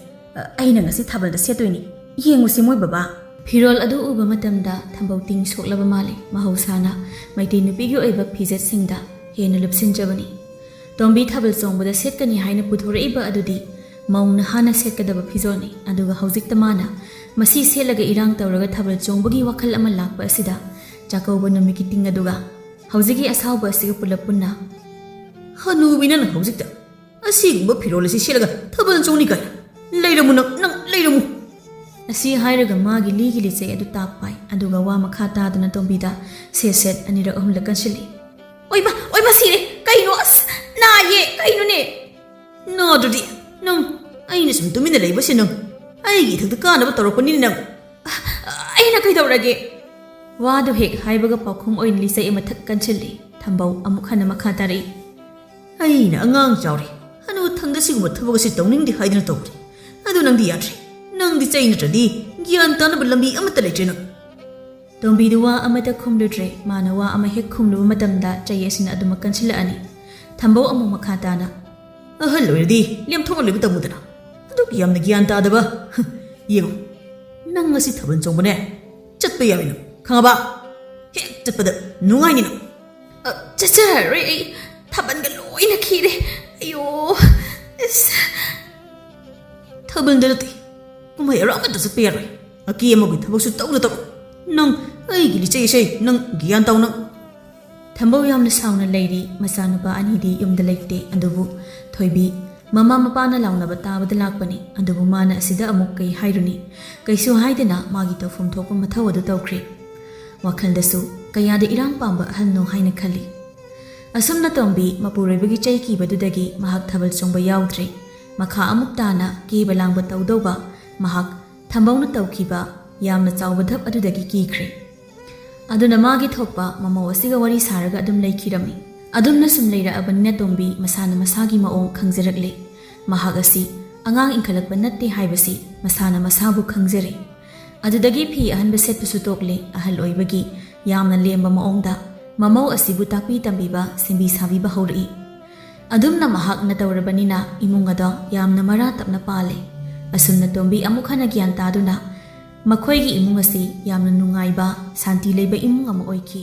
ꯑꯩꯅ ꯉꯁꯤ ꯊꯥꯕꯜꯗ ꯁꯦꯠꯇꯣꯏꯅꯤ ꯌꯦꯡꯉꯨꯁꯤ ꯃꯣꯏ ꯕꯕꯥ ꯐꯤꯔꯣꯜ ꯑꯗꯨ ꯎꯕ ꯃꯇꯝꯗ ꯊꯝꯕꯧ ꯇꯤꯡ ꯁꯣꯛꯂꯕ ꯃꯥꯜꯂꯤ ꯃꯍꯧꯁꯥꯅ ꯃꯩꯇꯩ ꯅꯨꯄꯤꯒꯤ ꯑꯣꯏꯕ ꯐꯤꯖꯦꯠꯁꯤꯡꯗ ꯍꯦꯟꯅ ꯂꯨꯞꯁꯤꯟꯖꯕꯅꯤ ꯇꯣꯝꯕꯤ ꯊꯥꯕꯜ ꯆꯣꯡꯕꯗ ꯁꯦꯠꯀꯅꯤ ꯍꯥꯏꯅ ꯄꯨꯊꯣꯔꯛꯏꯕ ꯑꯗꯨꯗꯤ ꯃꯧꯅ ꯍꯥꯟꯅ ꯁꯦꯠꯀꯗꯕ ꯐꯤꯖꯣꯜꯅꯤ ꯑꯗꯨꯒ ꯍꯧꯖꯤꯛꯇ ꯃꯥꯅ ꯃꯁꯤ ꯁꯦꯠꯂꯒ ꯏꯔꯥꯡ ꯇꯧꯔꯒ ꯊꯥꯕꯜ ꯆꯣꯡꯕꯒꯤ ꯋꯥꯈꯜ ꯑꯃ ꯂꯥꯛꯄ ꯑꯁꯤꯗ ꯆꯥꯛꯀꯧꯕ ꯅꯨꯃꯤꯠꯀꯤ ꯇꯤꯡ ꯑꯗꯨꯒ ꯍꯧꯖꯤꯛꯀꯤ ꯑꯁꯥꯎꯕ ꯑꯁꯤꯒ ꯄꯨꯂꯞ ꯄꯨꯟꯅ ꯍꯅꯨꯕꯤ ꯅꯪ ꯍꯧꯖꯤꯛꯇ ꯑꯁꯤꯒꯨꯝꯕ ꯐꯤꯔꯣꯜ ꯑꯁꯤ ꯁꯦꯠꯂꯒ ꯊꯥꯕꯜ ꯆꯣꯡꯅꯤ ꯀꯥꯏꯅ ꯂꯩꯔꯝꯃꯨ ꯅꯪ ꯂꯩꯔꯝꯃꯨ ꯑꯁꯤ ꯍꯥꯏꯔꯒ ꯃꯥꯒꯤ ꯂꯤꯒꯤ ꯂꯤꯆꯩ ꯑꯗꯨ ꯇꯥꯛ ꯄꯥꯏ ꯑꯗꯨꯒ ꯋꯥ ꯃꯈꯥ ꯇꯥꯗꯅ ꯇꯣꯝꯕꯤꯗ ꯁꯦꯠ ꯑꯅꯤꯔꯛ ꯑꯍꯨꯝꯂꯛ ꯀꯟꯁꯤꯜꯂꯤ ꯑꯣꯏꯕ ꯁꯤꯔꯦ ꯀꯩꯅꯣ ꯑꯁ ꯅꯥꯌꯦ ꯀꯩꯅꯣꯅꯦ ꯅꯥꯗ꯭ꯔꯗꯤ ꯅꯪ ꯑꯩꯅ ꯁꯨꯝ ꯇꯨꯃꯤꯟꯅ ꯂꯩꯕꯁꯦ ꯅꯪ ꯑꯩꯒꯤ ꯏꯊꯛꯇ ꯀꯥꯅꯕ ꯇꯧꯔꯛꯄꯅꯤꯅꯦ ꯅꯪ ꯑꯩꯅ ꯀꯩꯗꯧꯔꯒꯦ ꯋꯥꯗꯣ ꯍꯦꯛ ꯍꯥꯏꯕꯒ ꯄꯥꯎꯈꯨꯝ ꯑꯣꯏꯅ ꯂꯤꯆꯩ ꯑꯃ ꯊꯛ ꯀꯟꯁꯤꯜꯂꯤ ꯊꯝꯕꯧ ꯑꯃꯨꯛ ꯍꯟꯅ ꯃꯈꯥ ꯇꯥꯔꯛꯏ ꯑꯩꯅ ꯑꯉꯥꯡ ꯆꯥꯎꯔꯦ ꯍꯅꯨꯊꯪꯗ ꯁꯤꯒꯨꯝꯕ ꯊꯕꯛ ꯑꯁꯤ ꯇꯧꯅꯤꯡꯗꯦ ꯍꯥꯏꯗꯨꯅ ꯇꯧꯕꯅꯤ ꯑꯗꯨ ꯅꯪꯗꯤ ꯌꯥꯗ꯭ꯔꯦ ꯅꯪꯗꯤ ꯆꯩ ꯅꯠꯇ꯭ꯔꯗꯤ ꯒ꯭ꯌꯥꯟ ꯇꯥꯅꯕ ꯂꯝꯕꯤ ꯑꯃꯠꯇ ꯂꯩꯇ꯭ꯔꯦ ꯅꯪ ꯇꯣꯝꯕꯤꯗꯨ ꯋꯥ ꯑꯃꯠꯇ ꯈꯨꯝꯂꯨꯗ꯭ꯔꯦ ꯃꯥꯅ ꯋꯥ ꯑꯃ ꯍꯦꯛ ꯈꯨꯝꯂꯨꯕ ꯃꯇꯝꯗ ꯆꯩ ꯑꯁꯤꯅ ꯑꯗꯨꯃꯛ ꯀꯟꯁꯤꯜꯂꯛꯑꯅꯤ ꯊꯝꯕꯧ ꯑꯃꯨꯛ ꯃꯈꯥ ꯇꯥꯅ ꯑꯍꯜ ꯑꯣꯏꯔꯗꯤ ꯂꯦꯝꯊꯣꯛꯅ ꯂꯩꯕ ꯇꯝꯃꯨꯗꯅ ꯑꯗꯨꯛ ꯌꯥꯝꯅ ꯒ꯭ꯌꯥꯟ ꯇꯥꯗꯕ ꯌꯦꯡꯉꯨ ꯅꯪ ꯉꯁꯤ ꯊꯥꯕꯜ ꯆꯣꯡꯕꯅꯦ ꯆꯠꯄ ꯌꯥꯔꯣꯏ ꯅꯪ ꯈꯪꯉꯕ ꯍꯦꯛ ꯆꯠꯄꯗ ꯅꯨꯡꯉꯥꯏꯅꯤ ꯅꯪ ꯆꯠꯆꯔꯔꯣꯏ ꯑꯩ ꯊꯥꯕꯜꯒ ꯂꯣꯏꯅ ꯈꯤꯔꯦ ꯑꯌꯣ ꯊꯥꯕꯜꯗ ꯅꯠꯇꯦ ꯀꯨꯝꯍꯩ ꯍꯔꯥꯎ ꯑꯃꯠꯇ ꯆꯠꯄ ꯌꯥꯔꯣꯏ ꯑꯀꯤ ꯑꯃꯒꯤ ꯊꯕꯛꯁꯨ ꯇꯧꯅ ꯇꯧ ꯅꯪ ꯑꯩꯒꯤ ꯂꯤꯆꯩ ꯑꯁꯦ ꯅꯪ ꯒ꯭ꯌꯥꯟ ꯇꯥꯎ ꯅꯪ ꯊꯝꯕꯧ ꯌꯥꯝꯅ ꯁꯥꯎꯅ ꯂꯩꯔꯤ ꯃꯆꯥꯅꯨꯄꯥ ꯑꯅꯤꯗꯤ ꯌꯨꯝꯗ ꯂꯩꯇꯦ ꯑꯗꯨꯕꯨ ꯊꯣꯏꯕꯤ ꯃꯃꯥ ꯃꯄꯥꯅ ꯂꯥꯎꯅꯕ ꯇꯥꯕꯗ ꯂꯥꯛꯄꯅꯤ ꯑꯗꯨꯕꯨ ꯃꯥꯅ ꯑꯁꯤꯗ ꯑꯃꯨꯛ ꯀꯩ ꯍꯥꯏꯔꯨꯅꯤ ꯀꯩꯁꯨ ꯍꯥꯏꯗꯅ ꯃꯥꯒꯤ ꯇꯧꯐꯝ ꯊꯣꯛꯄ ꯃꯊꯧ ꯑꯗꯨ ꯇꯧꯈ꯭ꯔꯦ ꯋꯥꯈꯜꯗꯁꯨ ꯀꯌꯥꯗ ꯏꯔꯥꯡ ꯄꯥꯝꯕ ꯑꯍꯜꯅꯣ ꯍꯥꯏꯅ ꯈꯜꯂꯤ ꯑꯁꯨꯝꯅ ꯇꯣꯝꯕꯤ ꯃꯄꯨꯔꯣꯏꯕꯒꯤ ꯆꯩ ꯀꯤꯕꯗꯨꯗꯒꯤ ꯃꯍꯥꯛ ꯊꯥꯕꯜ ꯆꯣꯡꯕ ꯌꯥꯎꯗ꯭ꯔꯦ ꯃꯈꯥ ꯑꯃꯨꯛ ꯇꯥꯅ ꯀꯦꯕ ꯂꯥꯡꯕ ꯇꯧꯗꯧꯕ ꯃꯍꯥꯛ ꯊꯝꯕꯧꯅ ꯇꯧꯈꯤꯕ ꯌꯥꯝꯅ ꯆꯥꯎꯕ ꯙꯞ ꯑꯗꯨꯗꯒꯤ ꯀꯤꯈ꯭ꯔꯦ ꯑꯗꯨꯅ ꯃꯥꯒꯤ ꯊꯣꯛꯄ ꯃꯃꯧ ꯑꯁꯤꯒ ꯋꯥꯔꯤ ꯁꯥꯔꯒ ꯑꯗꯨꯝ ꯂꯩꯈꯤꯔꯝꯃꯤ ꯑꯗꯨꯝꯅ ꯁꯨꯝ ꯂꯩꯔꯛꯑꯕꯅꯤꯅ ꯇꯣꯝꯕꯤ ꯃꯁꯥꯅ ꯃꯁꯥꯒꯤ ꯃꯑꯣꯡ ꯈꯪꯖꯔꯛꯂꯦ ꯃꯍꯥꯛ ꯑꯁꯤ ꯑꯉꯥꯡ ꯏꯟꯈꯠꯂꯛꯄ ꯅꯠꯇꯦ ꯍꯥꯏꯕꯁꯤ ꯃꯁꯥꯅ ꯃꯁꯥꯕꯨ ꯈꯪꯖꯔꯦ ꯑꯗꯨꯗꯒꯤ ꯐꯤ ꯑꯍꯟꯕ ꯁꯦꯠꯄꯁꯨ ꯇꯣꯛꯂꯦ ꯑꯍꯜ ꯑꯣꯏꯕꯒꯤ ꯌꯥꯝꯅ ꯂꯦꯝꯕ ꯃꯑꯣꯡꯗ ꯃꯃꯧ ꯑꯁꯤꯕꯨ ꯇꯥꯛꯄꯤ ꯇꯝꯕꯤꯕ ꯁꯦꯝꯕꯤ ꯁꯥꯕꯤꯕ ꯍꯧꯔꯛꯏ ꯑꯗꯨꯝꯅ ꯃꯍꯥꯛꯅ ꯇꯧꯔꯕꯅꯤꯅ ꯏꯃꯨꯡ ꯑꯗꯣ ꯌꯥꯝꯅ ꯃꯔꯥ ꯇꯞꯅ ꯄꯥꯜꯂꯦ ꯑꯁꯨꯝꯅ ꯇꯣꯝꯕꯤ ꯑꯃꯨꯛ ꯍꯟꯅ ꯒ꯭ꯌꯥꯟ ꯇꯥꯗꯨꯅ ꯃꯈꯣꯏꯒꯤ ꯏꯃꯨꯡ ꯑꯁꯤ ꯌꯥꯝꯅ ꯅꯨꯡꯉꯥꯏꯕ ꯁꯥꯟꯇꯤ ꯂꯩꯕ ꯏꯃꯨꯡ ꯑꯃ ꯑꯣꯏꯈꯤ